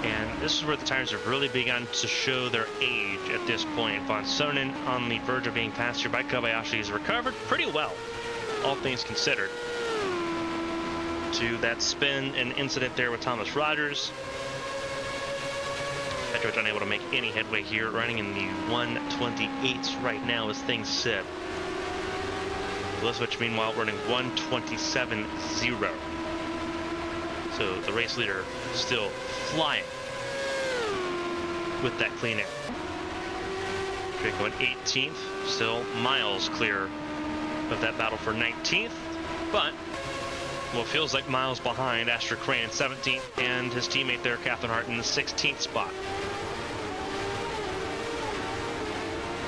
And this is where the tires have really begun to show their age at this point. Von Sonnen on the verge of being passed here by Kobayashi has recovered pretty well, all things considered, to that spin and incident there with Thomas Rogers. Petrovic unable to make any headway here, running in the 128s right now as things sit. Milosevic, meanwhile, running 127.0. So the race leader still flying with that clean air. Draco in 18th, still miles clear of that battle for 19th, but what feels like miles behind Asher Crane in 17th and his teammate there, Catherine Hart, in the 16th spot.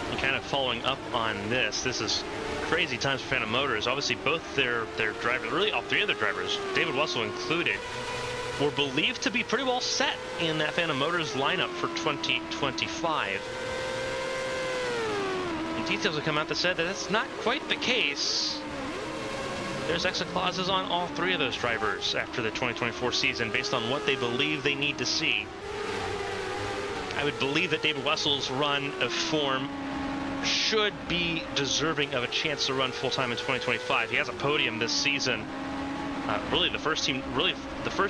And kind of following up on this is crazy times for Phantom Motors. Obviously, both their drivers, really all three of their drivers, David Wessel included, were believed to be pretty well set in that Phantom Motors lineup for 2025. And details have come out that said that that's not quite the case. There's exit clauses on all three of those drivers after the 2024 season based on what they believe they need to see. I would believe that David Wessel's run of form should be deserving of a chance to run full-time in 2025. He has a podium this season. Really the first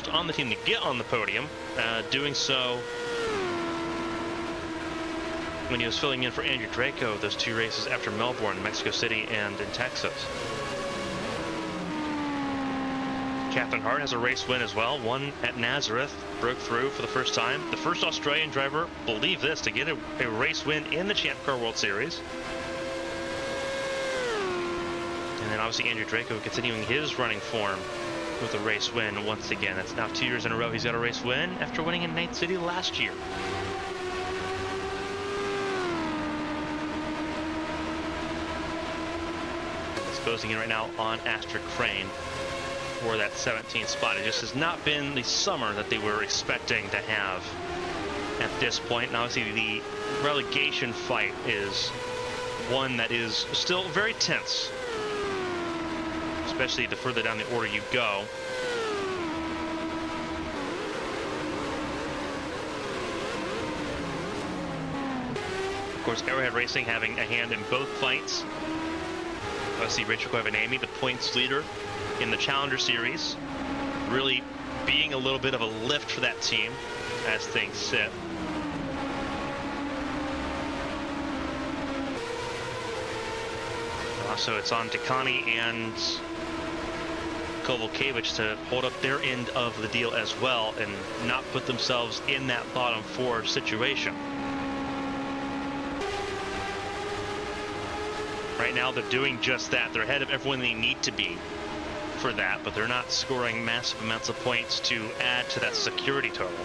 on the team to get on the podium, doing so when he was filling in for Andrew Draco those two races after Melbourne, Mexico City, and in Texas. Catherine Hart has a race win as well, one at Nazareth, broke through for the first time. The first Australian driver, believe this, to get a race win in the Champ Car World Series. And then obviously Andrew Draco continuing his running form with a race win once again. That's now 2 years in a row he's got a race win after winning in Night City last year. He's closing in right now on Astrid Crane for that 17th spot. It just has not been the summer that they were expecting to have at this point. And obviously the relegation fight is one that is still very tense, especially the further down the order you go. Of course, Arrowhead Racing having a hand in both fights. Obviously, Rachel Koivanami, the points leader in the Challenger Series, really being a little bit of a lift for that team as things sit. So it's on Ducati and Kovalkiewicz to hold up their end of the deal as well and not put themselves in that bottom four situation. Right now they're doing just that. They're ahead of everyone they need to be for that, but they're not scoring massive amounts of points to add to that security total.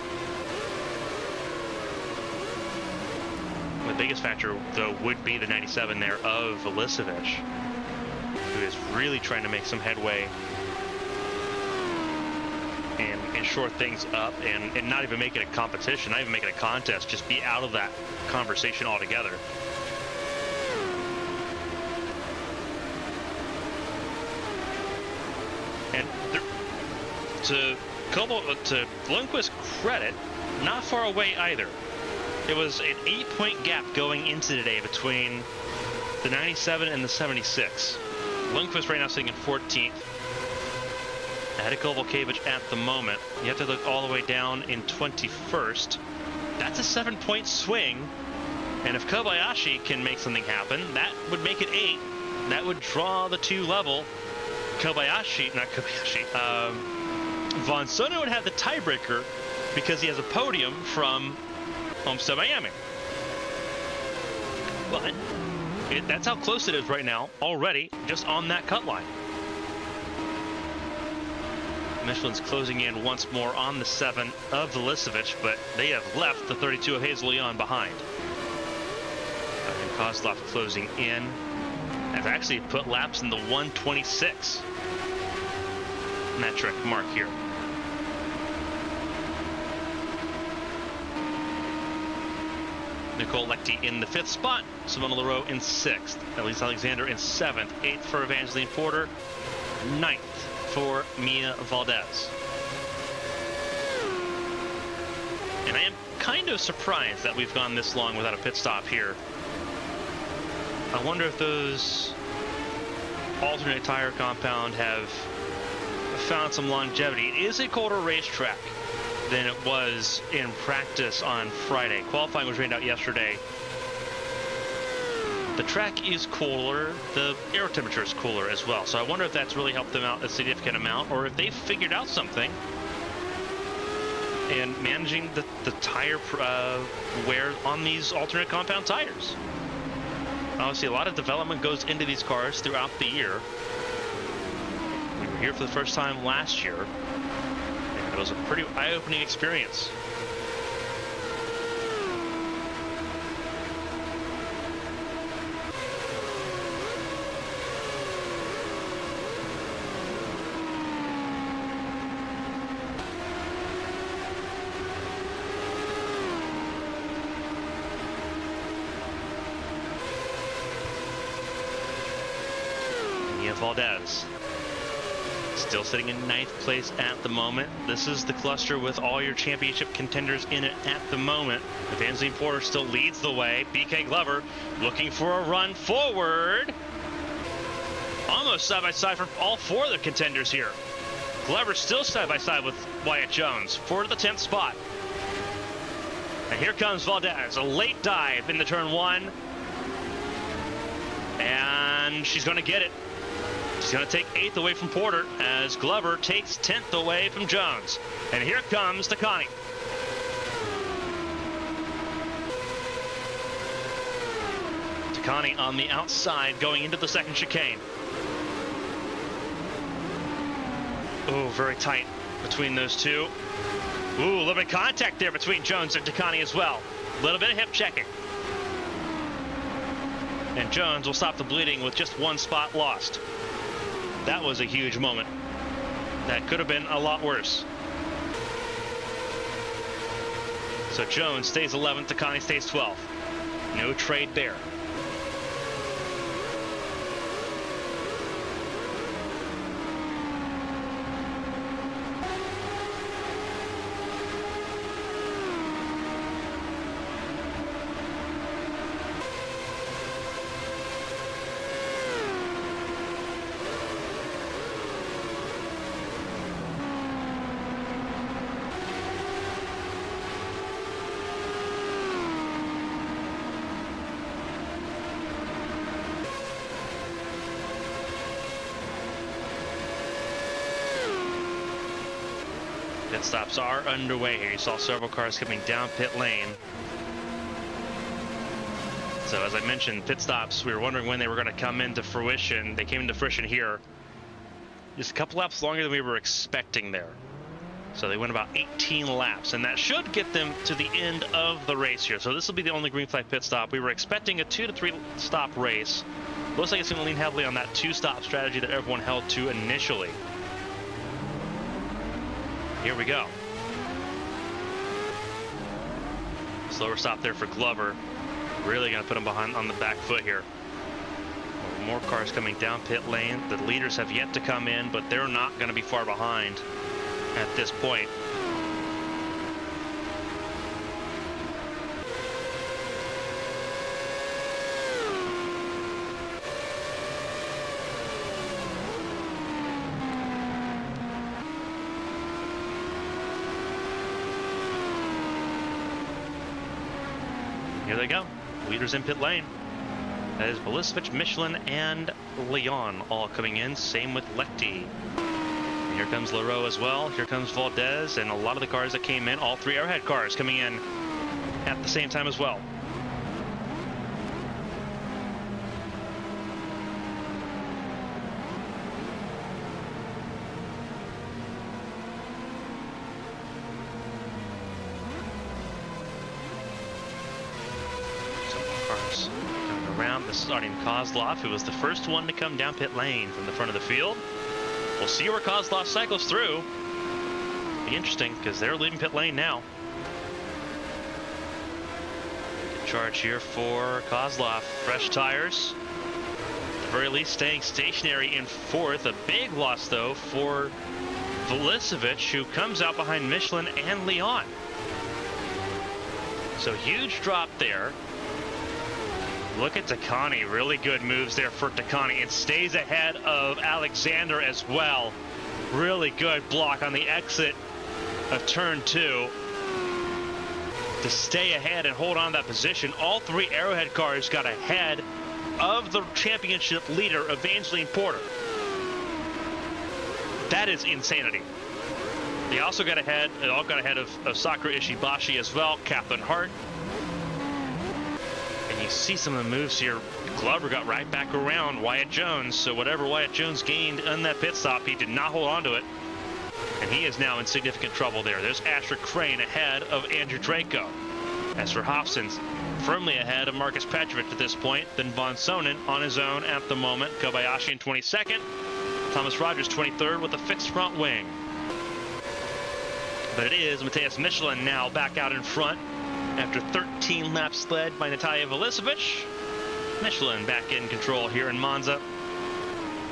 The biggest factor, though, would be the 97 there of Vilisevic, who is really trying to make some headway and shore things up and not even make it a competition, not even make it a contest, just be out of that conversation altogether. And to Lundqvist's credit, not far away either. It was an 8-point gap going into today between the 97 and the 76. Lundqvist right now sitting in 14th. Ahead of Kovalkiewicz at the moment. You have to look all the way down in 21st. That's a 7-point swing. And if Kobayashi can make something happen, that would make it 8. That would draw the two level. Von Sono would have the tiebreaker because he has a podium from Homestead, Miami. But that's how close it is right now already, just on that cut line. Michelin's closing in once more on the 7 of Vilisevic, but they have left the 32 of Hazel Leon behind. And Kozlov closing in has actually put laps in the 126 metric mark here. Nicole Lechty in the 5th spot, Simona Leroux in 6th, Elise Alexander in 7th, 8th for Evangeline Porter, 9th for Mia Valdez. And I am kind of surprised that we've gone this long without a pit stop here. I wonder if those alternate tire compound have found some longevity. It is a colder racetrack than it was in practice on Friday. Qualifying was rained out yesterday. The track is cooler, the air temperature is cooler as well. So I wonder if that's really helped them out a significant amount, or if they've figured out something and managing the tire wear on these alternate compound tires. Obviously, a lot of development goes into these cars throughout the year. We were here for the first time last year, and it was a pretty eye-opening experience. Valdez still sitting in 9th place at the moment. This is the cluster with all your championship contenders in it at the moment. Evangeline Porter still leads the way. BK Glover looking for a run forward. Almost side by side for all 4 of the contenders here. Glover still side by side with Wyatt Jones for the 10th spot. And here comes Valdez, a late dive into turn 1. And she's going to get it. She's going to take 8th away from Porter as Glover takes 10th away from Jones. And here comes Takani. Takani on the outside going into the second chicane. Oh, very tight between those two. Ooh, a little bit of contact there between Jones and Takani as well. A little bit of hip checking. And Jones will stop the bleeding with just one spot lost. That was a huge moment. That could have been a lot worse. So Jones stays 11th, Takani stays 12th. No trade there. Pit stops are underway here. You saw several cars coming down pit lane. So as I mentioned, pit stops, we were wondering when they were going to come into fruition. They came into fruition here. Just a couple laps longer than we were expecting there. So they went about 18 laps, and that should get them to the end of the race here. So this will be the only green flag pit stop. We were expecting a 2 to 3 stop race. Looks like it's going to lean heavily on that 2-stop strategy that everyone held to initially. Here we go. Slower stop there for Glover. Really going to put him behind on the back foot here. More cars coming down pit lane. The leaders have yet to come in, but they're not going to be far behind at this point. Here they go. Leaders in pit lane. That is Velisevich, Michelin, and Leon all coming in. Same with Lechty. And here comes Leroux as well. Here comes Valdez, and a lot of the cars that came in, all 3 Arrowhead cars coming in at the same time as well. This is Artem Kozlov, who was the first one to come down pit lane from the front of the field. We'll see where Kozlov cycles through. Be interesting because they're leading pit lane now. Good charge here for Kozlov. Fresh tires. At the very least, staying stationary in 4th. A big loss, though, for Velisevich, who comes out behind Michelin and Leon. So huge drop there. Look at Takani, really good moves there for Takani. It stays ahead of Alexander as well. Really good block on the exit of turn 2 to stay ahead and hold on to that position. All 3 Arrowhead cars got ahead of the championship leader, Evangeline Porter. That is insanity. They also got ahead, it all got ahead of Sakura Ishibashi as well, Catherine Hart. You see some of the moves here. Glover got right back around Wyatt Jones, so whatever Wyatt Jones gained on that pit stop, he did not hold on to it, and he is now in significant trouble there. There's Asher Crane ahead of Andrew Draco. As for Hobson's firmly ahead of Marcus Petrovich at this point, then Von Sonnen on his own at the moment. Kobayashi in 22nd, Thomas Rogers 23rd with a fixed front wing. But it is Matthias Michelin now back out in front. After 13 laps led by Natalia Velisevich, Michelin back in control here in Monza.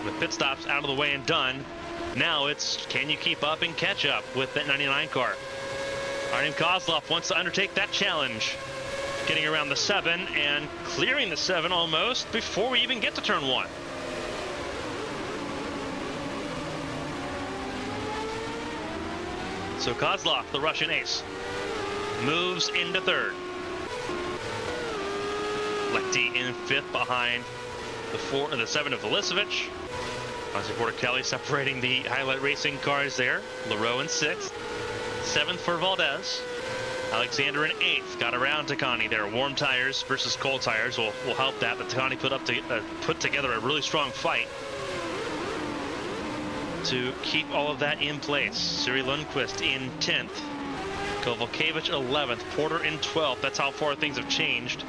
With pit stops out of the way and done, now it's can you keep up and catch up with that 99 car. Artem Kozlov wants to undertake that challenge. Getting around the 7 and clearing the 7 almost before we even get to turn 1. So Kozlov, the Russian ace, moves into 3rd. Lechty in 5th behind the 7 of Velisevich. Porter Kelly separating the highlight racing cars there. Leroux in 6th. 7th for Valdez. Alexander in 8th. Got around Takani there. Warm tires versus cold tires will help that. But Takani put together a really strong fight. to keep all of that in place. Siri Lundqvist in 10th. Kovalkiewicz 11th. Porter in 12th. That's how far things have changed.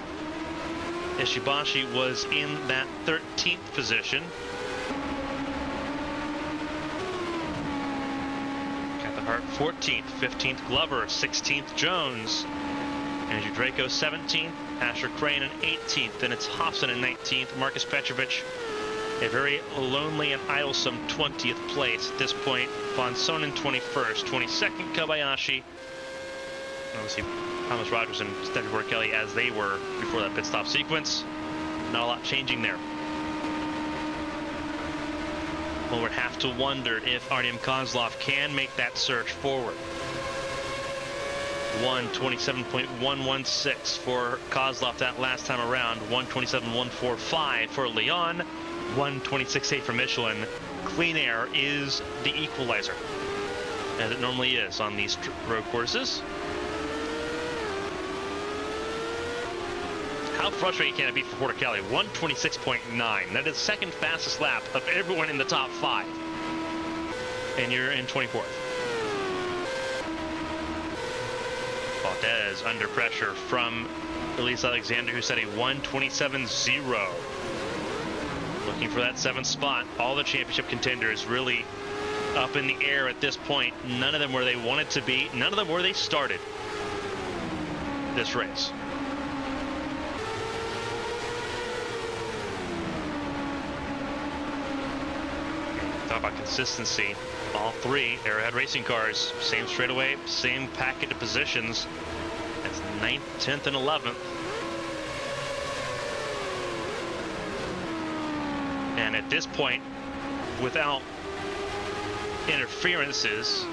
Ishibashi was in that 13th position. Cathcart 14th. 15th Glover. 16th Jones. Andrew Draco 17th. Asher Crane in 18th. Then it's Hobson in 19th. Marcus Petrovic, a very lonely and idlesome 20th place at this point. Von Sonnen 21st. 22nd Kobayashi. Obviously, Thomas Rogers and Steffi Borkelli as they were before that pit stop sequence. Not a lot changing there. Well, we'd have to wonder if Artyom Kozlov can make that surge forward. 1:27.116 for Kozlov that last time around. 1:27.145 for Leon. 1:26.8 for Michelin. Clean air is the equalizer, as it normally is on these road courses. How frustrating can it be for Porter Kelly? 1:26.9. That is second fastest lap of everyone in the top 5. And you're in 24th. Valdez under pressure from Elise Alexander, who set a 1:27.0. Looking for that 7th spot. All the championship contenders really up in the air at this point. None of them where they wanted to be. None of them where they started this race. Talk about consistency. All 3 Arrowhead racing cars, same straightaway, same packet of positions. That's 9th, 10th, and 11th. And at this point, without interferences,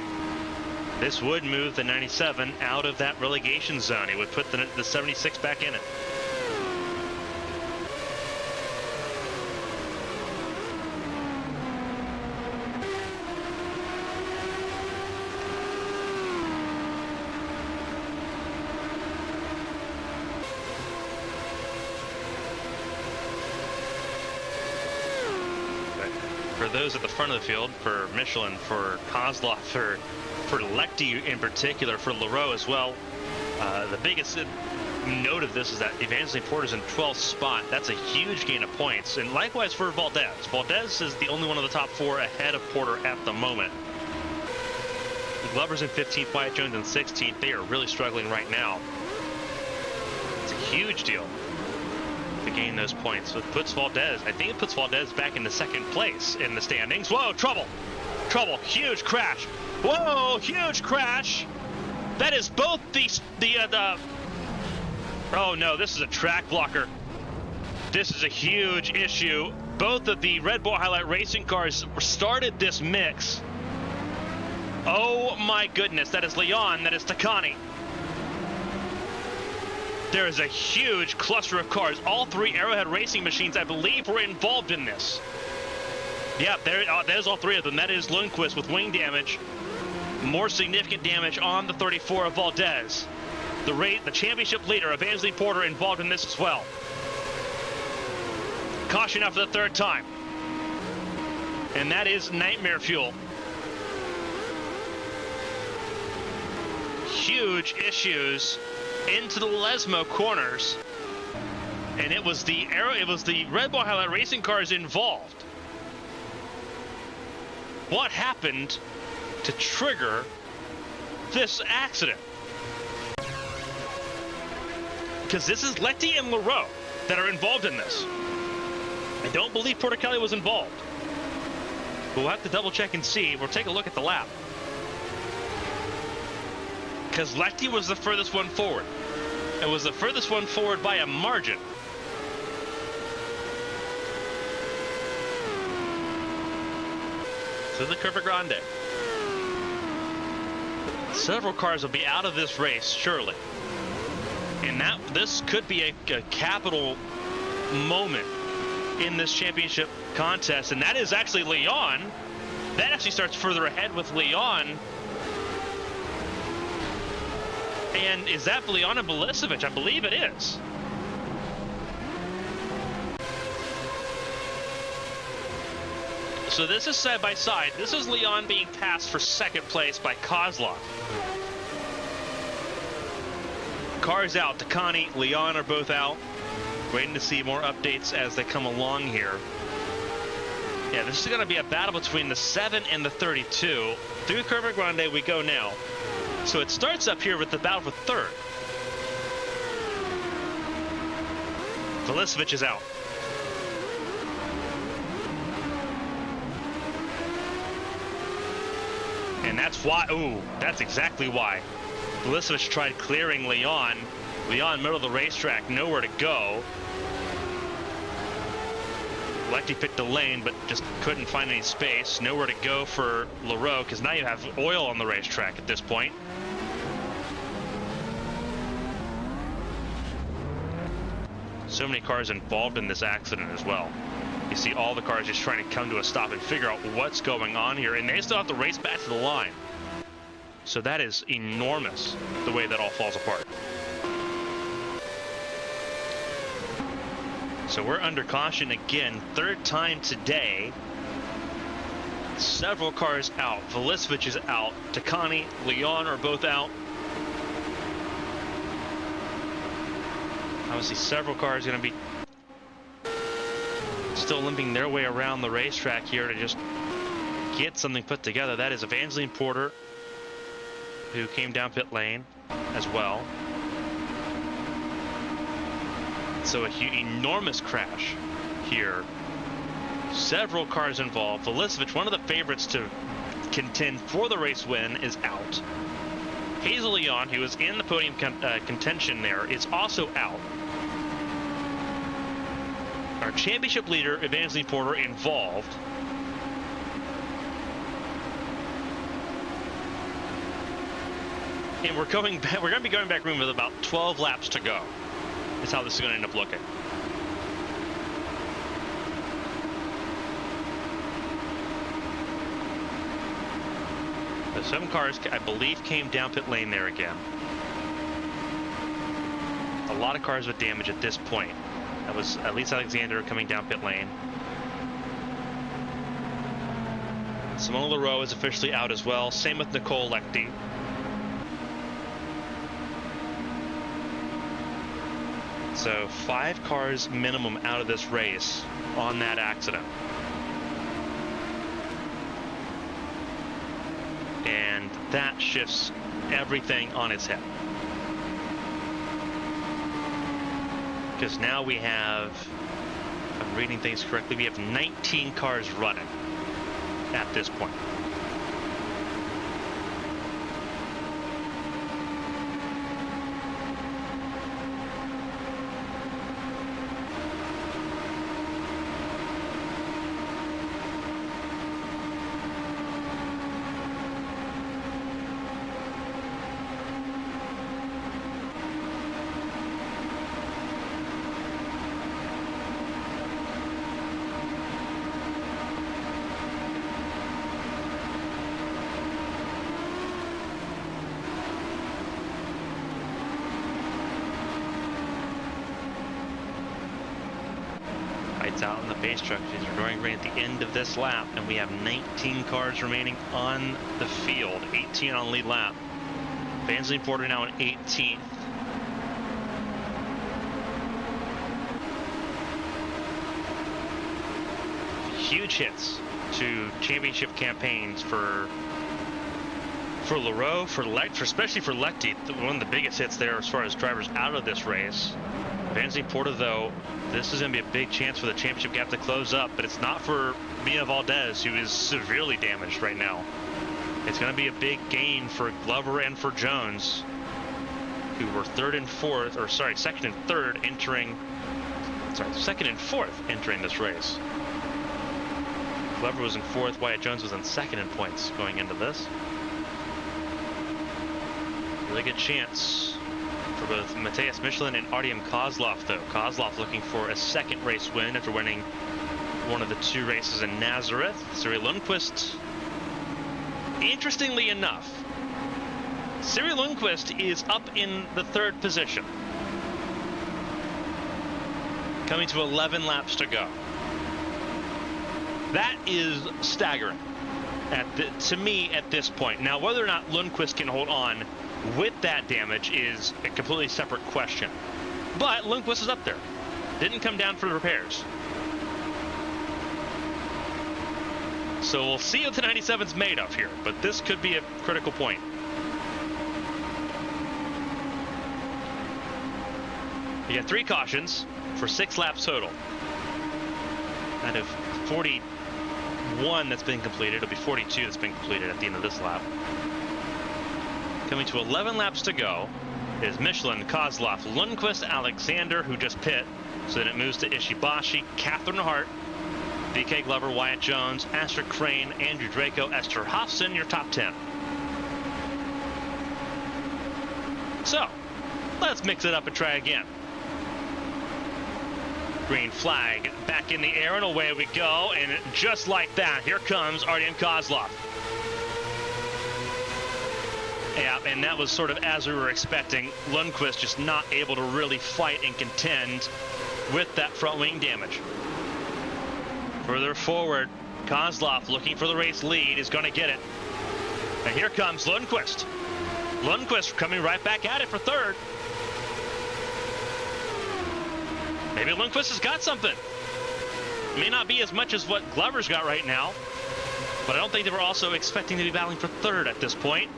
this would move the 97 out of that relegation zone. It would put the 76 back in it. For those at the front of the field, for Michelin, for Kozlov, for Lecty in particular, for Leroux as well, the biggest note of this is that Evangeline Porter's in 12th spot. That's a huge gain of points. And likewise for Valdez. Valdez is the only one of the top 4 ahead of Porter at the moment. Glover's in 15th, Wyatt Jones in 16th. They are really struggling right now. It's a huge deal to gain those points. So it puts Valdez, I think it puts Valdez back into 2nd place in the standings. Whoa, trouble! Trouble, huge crash. Whoa, huge crash. That is both the oh no, this is a track blocker. This is a huge issue. Both of the Red Bull Highlight Racing cars started this mix. Oh my goodness, that is Leon, that is Takani. There is a huge cluster of cars. All 3 Arrowhead Racing machines, I believe, were involved in this. Yeah, there's all 3 of them. That is Lundqvist with wing damage. More significant damage on the 34 of Valdez. The championship leader, Evangeline Porter, involved in this as well. Caution out for the 3rd time. And that is nightmare fuel. Huge issues into the Lesmo corners, and it was the Red Bull Highlight Racing cars involved. What happened to trigger this accident? Because this is Letty and Leroux that are involved in this. I don't believe Porter Kelly was involved. We'll have to double check and see. We'll take a look at the lap. Because Lecty was the furthest one forward. It was the furthest one forward by a margin. To the Curva Grande. Several cars will be out of this race, surely. And this could be a capital moment in this championship contest. And that is actually Leon. That actually starts further ahead with Leon. And is that Viliana Bilisevic? I believe it is. So this is side by side. This is Leon being passed for second place by Kozlov. Cars out. Takani, Leon are both out. Waiting to see more updates as they come along here. Yeah, this is going to be a battle between the 7 and the 32. Through Curva Grande we go now. So it starts up here with the battle for third. Velisevich is out. And that's why, that's exactly why. Velisevich tried clearing Leon. Leon, middle of the racetrack, nowhere to go. Lecty picked the lane, but just couldn't find any space. Nowhere to go for Leroux, because now you have oil on the racetrack at this point. So many cars involved in this accident as well. You see all the cars just trying to come to a stop and figure out what's going on here, and they still have to race back to the line. So that is enormous, the way that all falls apart. So we're under caution again, third time today. Several cars out. Velisevich is out. Takani, Leon are both out. Obviously several cars going to be still limping their way around the racetrack here to just get something put together. That is Evangeline Porter, who came down pit lane as well. So an enormous crash here. Several cars involved. Velisevich, one of the favorites to contend for the race win, is out. Hazel Leon, who was in the podium contention there, is also out. Our championship leader, Evangeline Porter, involved. And we're going to be going back room with about 12 laps to go. Is how this is going to end up looking. So some cars, I believe, came down pit lane there again. A lot of cars with damage at this point. That was at least Alexander coming down pit lane. Simone Leroux is officially out as well. Same with Nicole Lecty. So 5 cars minimum out of this race on that accident. And that shifts everything on its head. Because now we have, if I'm reading things correctly, we have 19 cars running at this point. Out in the base truck. We're going right at the end of this lap, and we have 19 cars remaining on the field. 18 on lead lap. Evangeline Porter now in 18th. Huge hits to championship campaigns for Leroux, especially for Lecty. One of the biggest hits there as far as drivers out of this race. Evangeline Porter, though, this is going to be a big chance for the championship gap to close up, but it's not for Mia Valdez, who is severely damaged right now. It's going to be a big gain for Glover and for Jones, who were second and fourth entering this race. Glover was in 4th, Wyatt Jones was in 2nd in points going into this. Really good chance for both Matthias Michelin and Artyom Kozlov, though. Kozlov looking for a 2nd race win after winning one of the 2 races in Nazareth. Siri Lundqvist, interestingly enough, Siri Lundqvist is up in the 3rd position, coming to 11 laps to go. That is staggering to me at this point. Now, whether or not Lundqvist can hold on with that damage is a completely separate question. But Lundqvist is up there. Didn't come down for the repairs. So we'll see what the 97's made of here, but this could be a critical point. You got 3 cautions for 6 laps total. Out of 41 that's been completed, it'll be 42 that's been completed at the end of this lap. Coming to 11 laps to go is Michelin, Kozlov, Lundqvist, Alexander, who just pit. So then it moves to Ishibashi, Catherine Hart, BK Glover, Wyatt Jones, Astrid Crane, Andrew Draco, Esther Hofson, your top 10. So, let's mix it up and try again. Green flag back in the air, and away we go. And just like that, here comes Artyom Kozlov. Yeah, and that was sort of as we were expecting. Lundqvist just not able to really fight and contend with that front wing damage. Further forward, Kozlov looking for the race lead is going to get it. And here comes Lundqvist. Lundqvist coming right back at it for third. Maybe Lundqvist has got something. It may not be as much as what Glover's got right now, but I don't think they were also expecting to be battling for third at this point.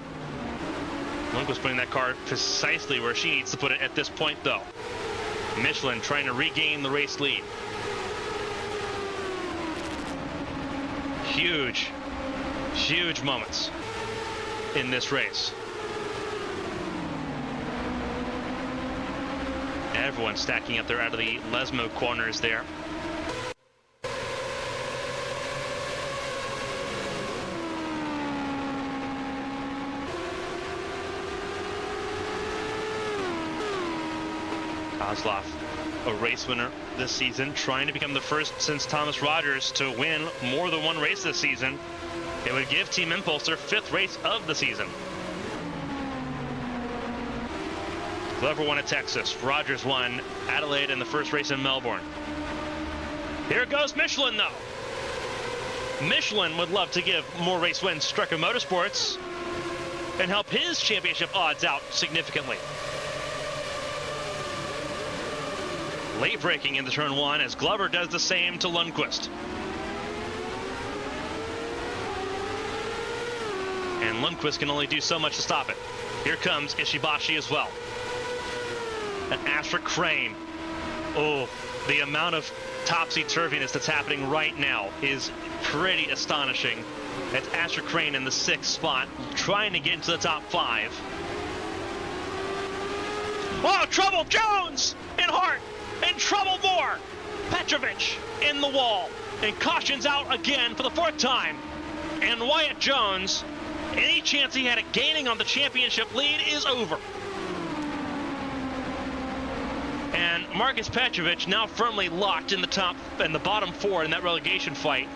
Lundqvist putting that car precisely where she needs to put it at this point, though. Michelin trying to regain the race lead. Huge, huge moments in this race. Everyone stacking up there out of the Lesmo corners there. Kozlov, a race winner this season, trying to become the first since Thomas Rogers to win more than one race this season. It would give Team Impulse their 5th race of the season. Glover won at Texas. Rogers won Adelaide in the first race in Melbourne. Here goes Michelin, though. Michelin would love to give more race wins to Strecker Motorsports and help his championship odds out significantly. Late braking into turn 1 as Glover does the same to Lundqvist. And Lundqvist can only do so much to stop it. Here comes Ishibashi as well. And Astrid Crane. Oh, the amount of topsy-turviness that's happening right now is pretty astonishing. It's Astrid Crane in the 6th spot, trying to get into the top 5. Oh, trouble! Jones and Hart! In trouble more! Petrovic in the wall. And cautions out again for the 4th time. And Wyatt Jones, any chance he had at gaining on the championship lead is over. And Marcus Petrovic now firmly locked in the bottom 4 in that relegation fight.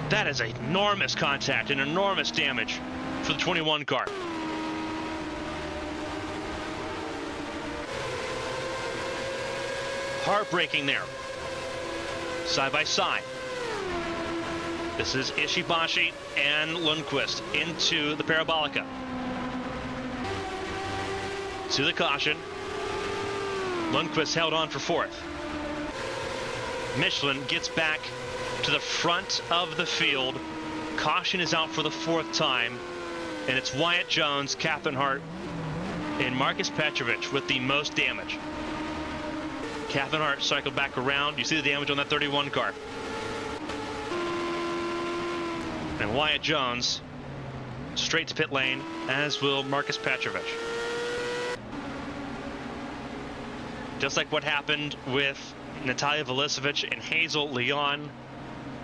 That is enormous contact and enormous damage for the 21 car. Heartbreaking there. Side by side. This is Ishibashi and Lundqvist into the Parabolica. To the caution. Lundqvist held on for 4th. Michelin gets back to the front of the field. Caution is out for the 4th time. And it's Wyatt Jones, Catherine Hart, and Marcus Petrovic with the most damage. Catherine Hart cycled back around. You see the damage on that 31 car. And Wyatt Jones straight to pit lane, as will Marcus Petrovic. Just like what happened with Natalia Velicevic and Hazel Leon,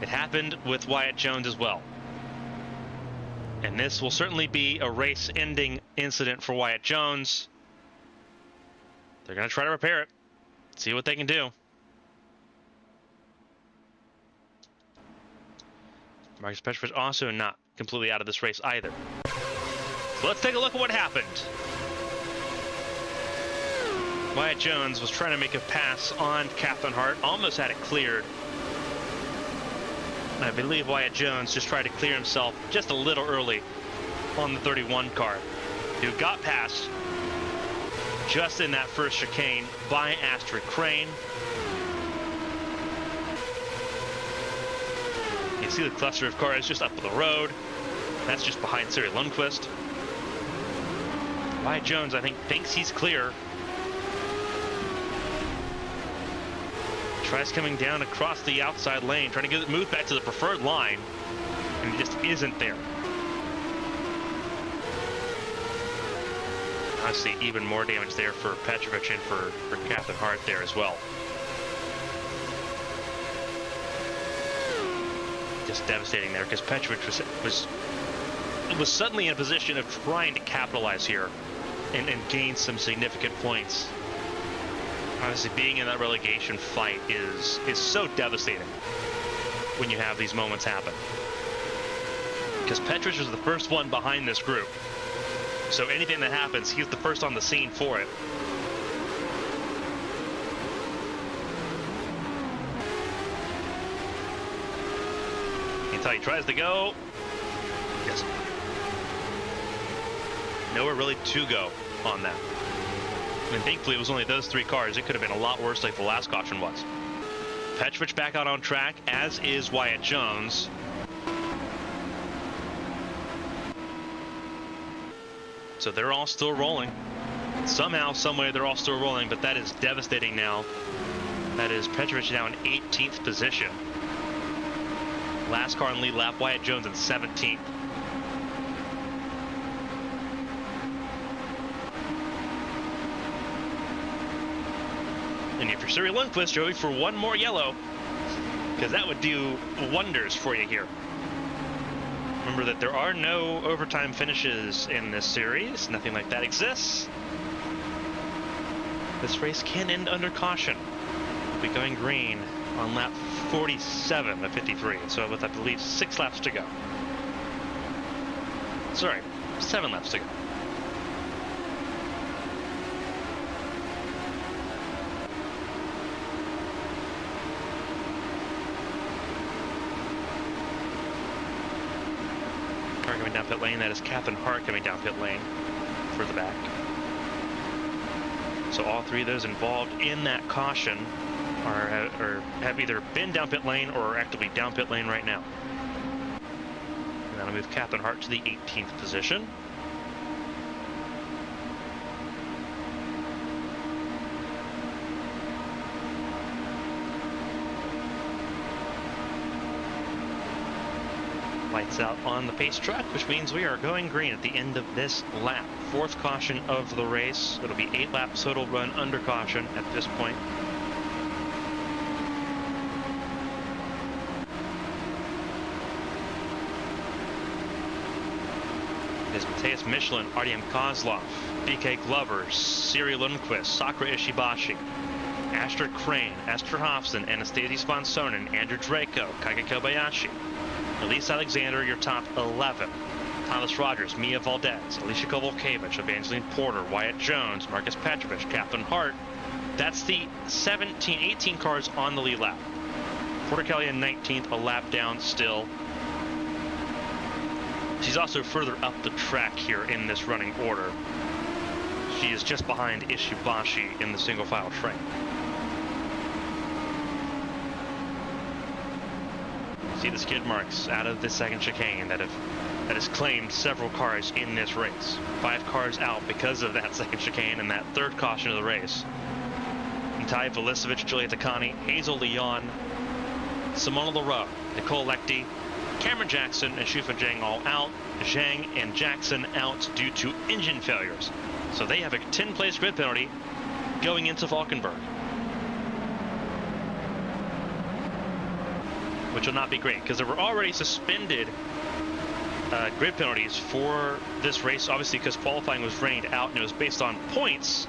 it happened with Wyatt Jones as well. And this will certainly be a race-ending incident for Wyatt Jones. They're going to try to repair it, see what they can do. Marcus Petrovic also not completely out of this race either. So let's take a look at what happened. Wyatt Jones was trying to make a pass on Catherine Hart, almost had it cleared. I believe Wyatt Jones just tried to clear himself just a little early on the 31 car, who got past just in that first chicane by Astrid Crane. You see the cluster of cars just up the road. That's just behind Siri Lundqvist. Wyatt Jones, I think, thinks he's clear. Tries coming down across the outside lane, trying to get it moved back to the preferred line, and it just isn't there. Honestly, even more damage there for Petrovic and for Captain Hart there as well. Just devastating there, because Petrovic was suddenly in a position of trying to capitalize here and gain some significant points. Obviously, being in that relegation fight is so devastating when you have these moments happen. Because Petrovic was the first one behind this group. So anything that happens, he's the first on the scene for it. Until he tries to go. Yes. Nowhere really to go on that. And thankfully it was only those 3 cars. It could have been a lot worse like the last caution was. Petrovic back out on track, as is Wyatt Jones. So they're all still rolling. Somehow, someway, they're all still rolling, but that is devastating now. That is Petrovic now in 18th position. Last car in lead lap, Wyatt Jones in 17th. And if you're Siri Lundqvist, you're hoping for one more yellow, because that would do wonders for you here. Remember that there are no overtime finishes in this series. Nothing like that exists. This race can end under caution. We'll be going green on lap 47 of 53. So with, I believe, 6 laps to go. Sorry, 7 laps to go. Coming down pit lane, that is Captain Hart coming down pit lane for the back. So all 3 of those involved in that caution or have either been down pit lane or are actively down pit lane right now. And that'll move Captain Hart to the 18th position. Lights out on the pace truck, which means we are going green at the end of this lap. 4th caution of the race. It'll be 8 laps total run under caution at this point. It is Matthias Michelin, Artyom Kozlov, BK Glover, Siri Lundqvist, Sakura Ishibashi, Astrid Crane, Esther Hofsson, Anastasia Sponsonen, Andrew Draco, Kaika Kobayashi, Elise Alexander, your top 11. Thomas Rogers, Mia Valdez, Alicia Kovalkiewicz, Evangeline Porter, Wyatt Jones, Marcus Petrovic, Captain Hart. That's the 18 cars on the lead lap. Porter Kelly in 19th, a lap down still. She's also further up the track here in this running order. She is just behind Ishibashi in the single file train. See the skid marks out of the second chicane that has claimed several cars in this race. 5 cars out because of that second chicane and that 3rd caution of the race. Natalia Velicevic, Julia Takani, Hazel Leon, Simona Leroux, Nicole Lecty, Cameron Jackson, and Shufa Zhang all out. Zhang and Jackson out due to engine failures. So they have a 10-place grid penalty going into Valkenburg, which will not be great because there were already suspended grid penalties for this race, obviously because qualifying was rained out and it was based on points.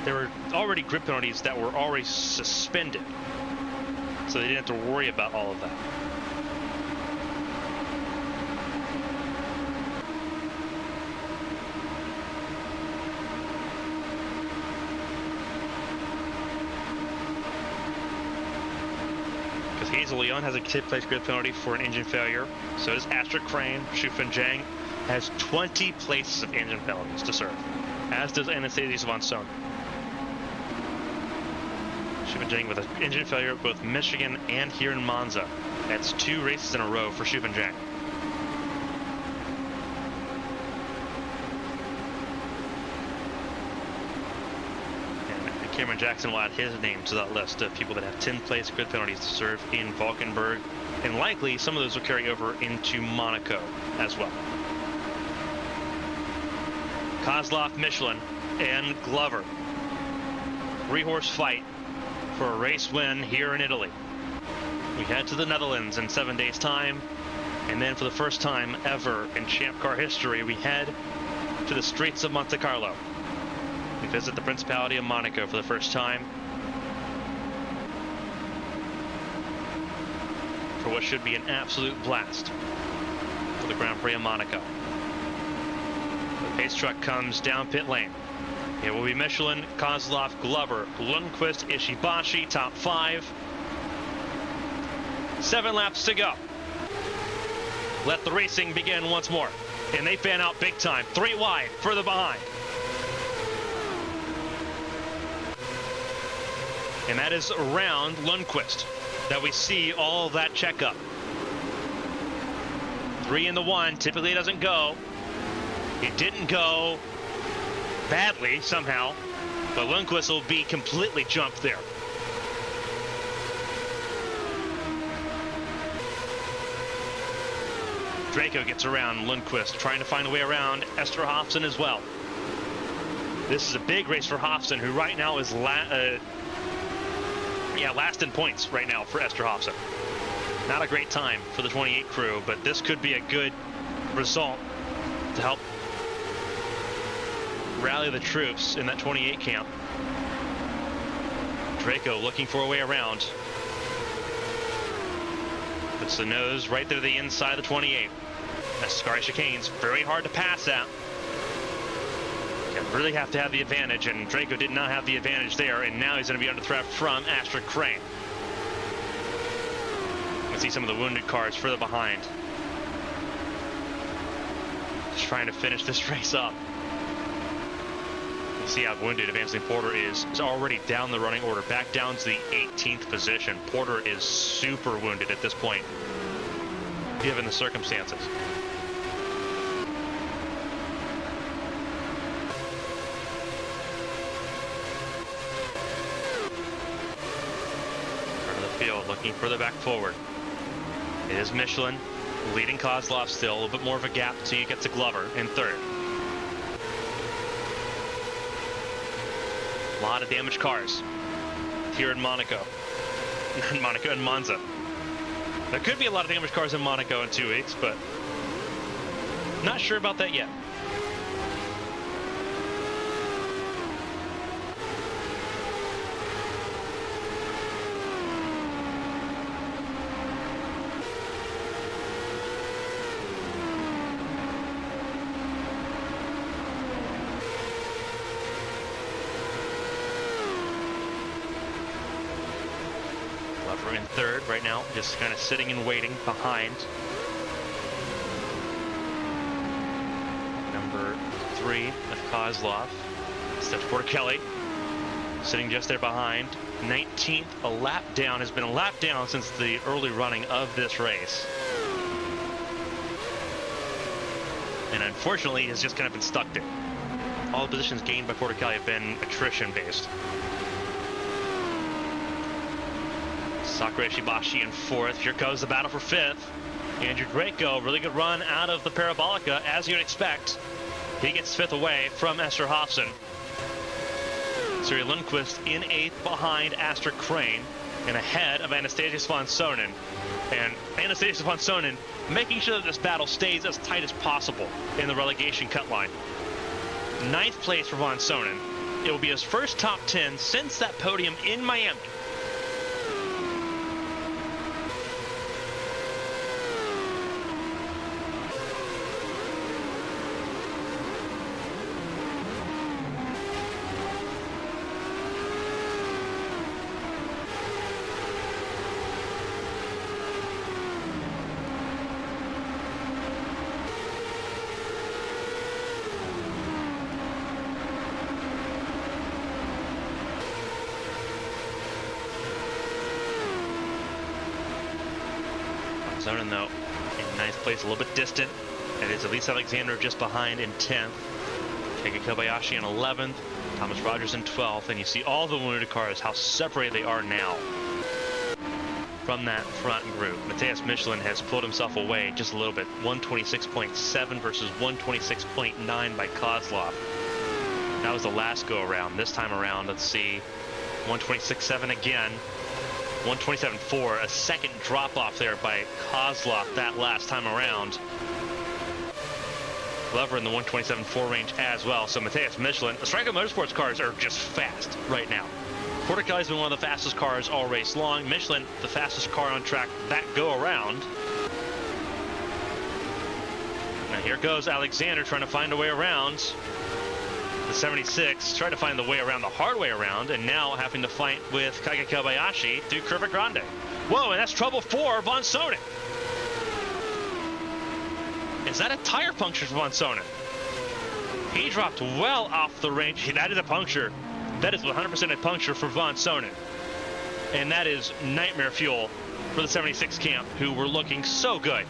There were already grid penalties that were already suspended, so they didn't have to worry about all of that. Hazel Leon has a 10th place grid penalty for an engine failure. So does Astrid Crane. Shu Fenjang has 20 places of engine penalties to serve, as does Anastasia von Sohn. Shu Fenjang with an engine failure at both Michigan and here in Monza. That's 2 races in a row for Shu Fenjang. Cameron Jackson will add his name to that list of people that have 10 place grid penalties to serve in Valkenburg, and likely some of those will carry over into Monaco as well. Kozlov, Michelin, and Glover. 3-horse fight for a race win here in Italy. We head to the Netherlands in 7 days' time, and then for the first time ever in Champ Car history, we head to the streets of Monte Carlo. We visit the Principality of Monaco for the first time for what should be an absolute blast for the Grand Prix of Monaco. The pace truck comes down pit lane. It will be Michelin, Kozlov, Glover, Lundqvist, Ishibashi, top 5. 7 laps to go. Let the racing begin once more. And they fan out big time. 3 wide, further behind. And that is around Lundqvist that we see all of that checkup. 3 in the 1 typically doesn't go. It didn't go badly somehow, but Lundqvist will be completely jumped there. Draco gets around Lundqvist, trying to find a way around Esther Hofsson as well. This is a big race for Hofsson, who right now is last in points right now for Esther Hofsson. Not a great time for the 28 crew, but this could be a good result to help rally the troops in that 28 camp. Draco looking for a way around. Puts the nose right to the inside of the 28. That's Sky Chicane's very hard to pass at. You really have to have the advantage, and Draco did not have the advantage there, and now he's going to be under threat from Astrid Crane. We see some of the wounded cars further behind. Just trying to finish this race up. You see how wounded Advancing Porter is. He's already down the running order, back down to the 18th position. Porter is super wounded at this point, given the circumstances. Field looking further back forward. It is Michelin leading Kozlov still, a little bit more of a gap until you get to Glover in 3rd. A lot of damaged cars here in Monaco. Monaco and Monza. There could be a lot of damaged cars in Monaco in 2 weeks, but not sure about that yet. Glover in 3rd right now, just kind of sitting and waiting behind number 3 of Kozlov. Steps Porter Kelly, sitting just there behind. 19th, a lap down, has been a lap down since the early running of this race. And unfortunately, has just kind of been stuck there. All the positions gained by Porter Kelly have been attrition based. Sakura Ishibashi in 4th. Here goes the battle for 5th. Andrew Draco, really good run out of the Parabolica, as you'd expect. He gets 5th away from Esther Hofsson. Siri Lundqvist in 8th behind Astrid Crane and ahead of Anastasia von Sohnen. And Anastasia von Sohnen making sure that this battle stays as tight as possible in the relegation cut line. 9th place for von Sohnen. It will be his first top 10 since that podium in Miami. Sonnen, though, in ninth place, a little bit distant. It is Elise Alexander just behind in 10th. Keiko Kobayashi in 11th. Thomas Rogers in 12th. And you see all the wounded cars, how separated they are now from that front group. Matthias Michelin has pulled himself away just a little bit. 126.7 versus 126.9 by Kozlov. That was the last go around. This time around, let's see. 126.7 again. 127.4. A second drop off there by Kozlov that last time around. Glover in the 127.4 range as well. So Matthias Michelin, the Stryker Motorsports cars are just fast right now. Porticali's been one of the fastest cars all race long. Michelin, the fastest car on track that go around. Now here goes Alexander trying to find a way around. The 76 trying to find the way around the hard way around, and now having to fight with Keiko Kobayashi through Curva Grande. Whoa, and that's trouble for Von Sonnen. Is that a tire puncture for Von Sonnen? He dropped well off the range. That is a puncture. That is 100% a puncture for Von Sonnen. And that is nightmare fuel for the 76 camp, who were looking so good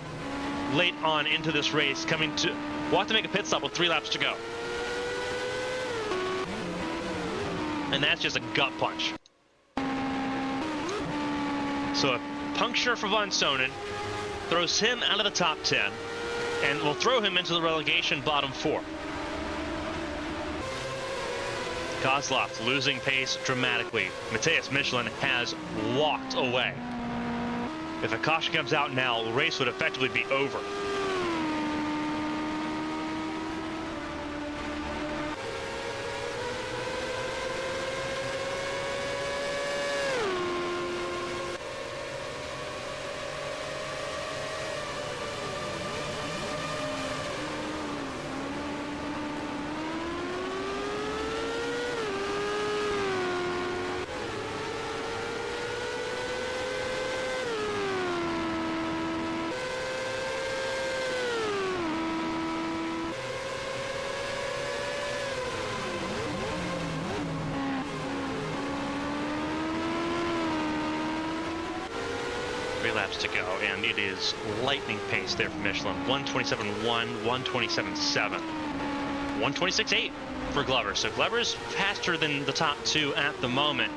late on into this race. We'll have to make a pit stop with 3 laps to go. And that's just a gut punch. So a puncture for Von Sonnen throws him out of the top 10 and will throw him into the relegation bottom 4. Kozlov losing pace dramatically. Matthias Michelin has walked away. If a caution comes out now, the race would effectively be over. Laps to go, and it is lightning pace there for Michelin. 127.1, 127.7, 126.8 for Glover. So Glover's faster than the top 2 at the moment,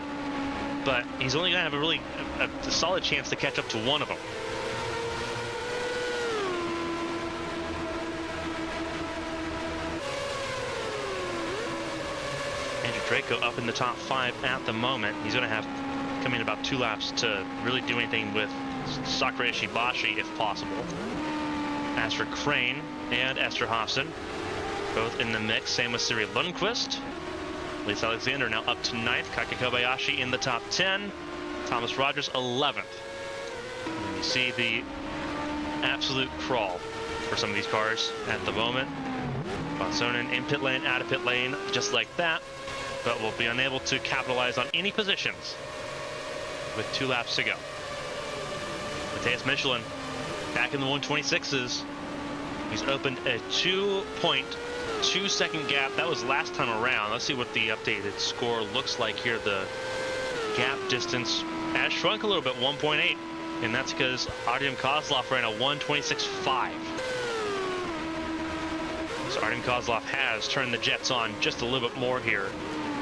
but he's only going to have a solid chance to catch up to one of them. Andrew Draco up in the top 5 at the moment. He's going to have coming about 2 laps to really do anything with Sakura Ishibashi if possible. As for Crane and Esther Hofson, both in the mix. Same with Siri Lundqvist. Elise Alexander now up to 9th. Keiko Kobayashi in the top 10. Thomas Rogers 11th. And you see the absolute crawl for some of these cars at the moment. Von Sonnen in pit lane, out of pit lane, just like that. But will be unable to capitalize on any positions with 2 laps to go. Matthias Michelin back in the 126s. He's opened a 2.2 second gap. That was last time around. Let's see what the updated score looks like here. The gap distance has shrunk a little bit, 1.8. And that's because Artem Kozlov ran a 126.5. So Artem Kozlov has turned the jets on just a little bit more here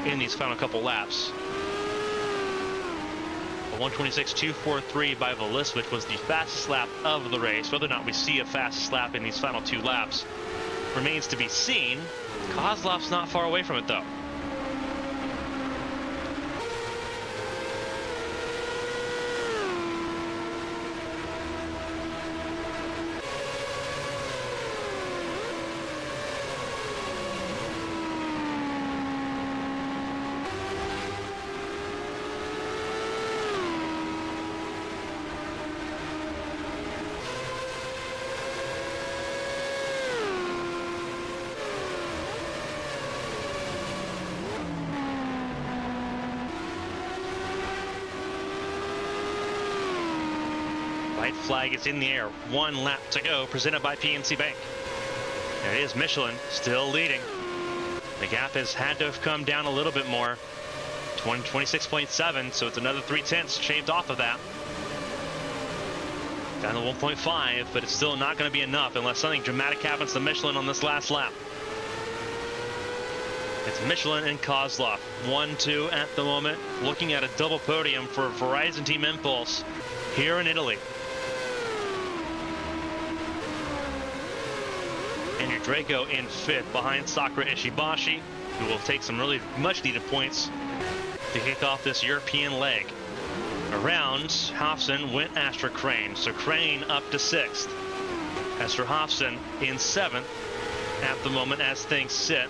in these final couple laps. 126.243 by Velisevich was the fastest lap of the race. Whether or not we see a fastest lap in these final 2 laps remains to be seen. Kozlov's not far away from it, though. White flag is in the air. 1 lap to go, presented by PNC Bank. And it is Michelin still leading. The gap has had to have come down a little bit more. 26.7, so it's another 0.3 shaved off of that. Down to 1.5, but it's still not going to be enough unless something dramatic happens to Michelin on this last lap. It's Michelin and Kozlov, 1-2 at the moment, looking at a double podium for Verizon Team Impulse here in Italy. And Draco in 5th behind Sakura Ishibashi, who will take some really much needed points to kick off this European leg. Around Hofsson went Astra Crane, so Crane up to 6th. As for Hofsson in 7th at the moment as things sit.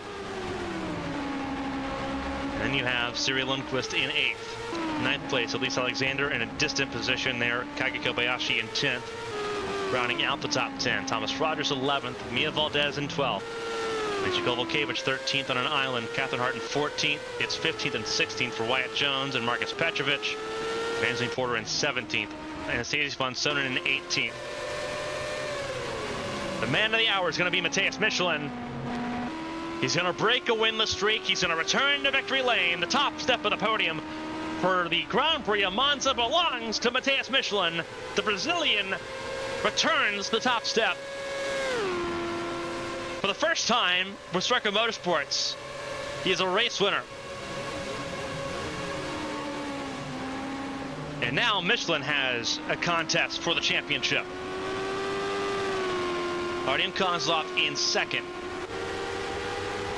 And then you have Siri Lundqvist in 8th. 9th place, Elise Alexander in a distant position there. Kage Kobayashi in 10th. Rounding out the top 10. Thomas Rogers 11th. Mia Valdez in 12th. Mitchie Kovalkiewicz 13th on an island. Catherine Harton 14th. It's 15th and 16th for Wyatt Jones and Marcus Petrovic. Vansley Porter in 17th. Anastasia von Sonnen in 18th. The man of the hour is going to be Matthias Michelin. He's going to break a winless streak. He's going to return to victory lane. The top step of the podium for the Grand Prix of Monza belongs to Matthias Michelin. The Brazilian returns the top step. For the first time with Striker Motorsports, he is a race winner. And now Michelin has a contest for the championship. Artyom Kozlov in 2nd.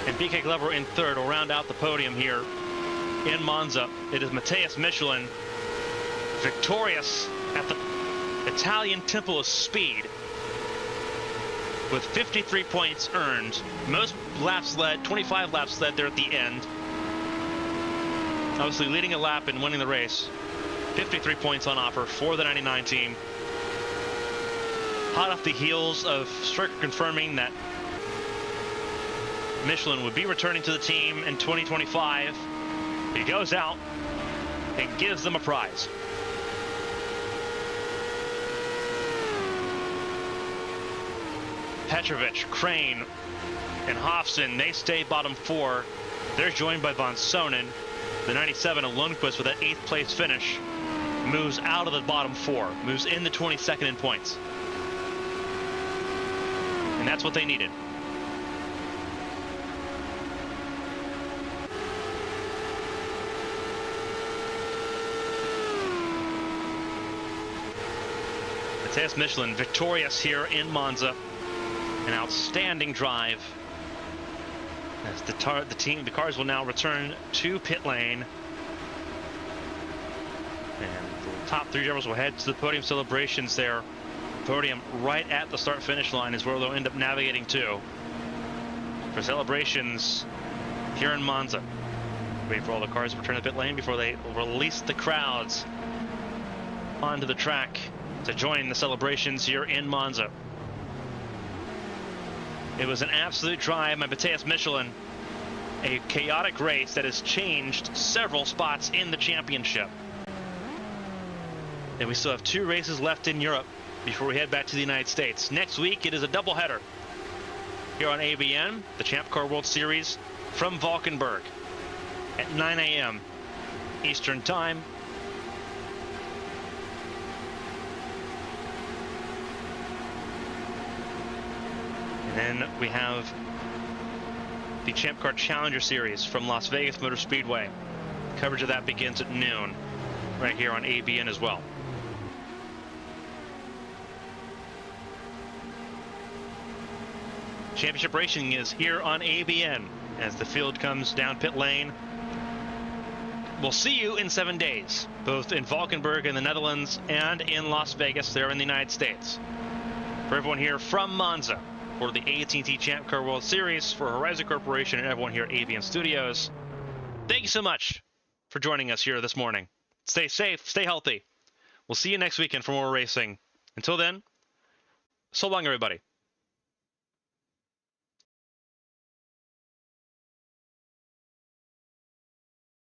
And BK Glover in 3rd will round out the podium here in Monza. It is Matthias Michelin victorious at the Italian Temple of Speed with 53 points earned. Most laps led, 25 laps led there at the end. Obviously leading a lap and winning the race. 53 points on offer for the 99 team. Hot off the heels of Stricker confirming that Michelin would be returning to the team in 2025. He goes out and gives them a prize. Petrovic, Crane, and Hofsson, they stay bottom 4. They're joined by von Sonnen. The 97 of Lundqvist with an 8th place finish moves out of the bottom 4, moves in the 22nd in points. And that's what they needed. Matthias Michelin victorious here in Monza. An outstanding drive. As the cars will now return to pit lane. And the top 3 drivers will head to the podium celebrations there. Podium right at the start-finish line is where they'll end up navigating to for celebrations here in Monza. Wait for all the cars to return to the pit lane before they release the crowds onto the track to join the celebrations here in Monza. It was an absolute drive by Matthias Michelin. A chaotic race that has changed several spots in the championship. And we still have 2 races left in Europe before we head back to the United States. Next week, it is a doubleheader here on ABN, the Champ Car World Series from Valkenburg at 9 a.m. Eastern Time. And then we have the Champ Car Challenger Series from Las Vegas Motor Speedway. Coverage of that begins at noon right here on ABN as well. Championship racing is here on ABN as the field comes down pit lane. We'll see you in 7 days, both in Valkenburg in the Netherlands and in Las Vegas there in the United States. For everyone here from Monza, for the AT&T Champ Car World Series, for Horizon Corporation and everyone here at ABN Studios, thank you so much for joining us here this morning. Stay safe, stay healthy. We'll see you next weekend for more racing. Until then, so long, everybody.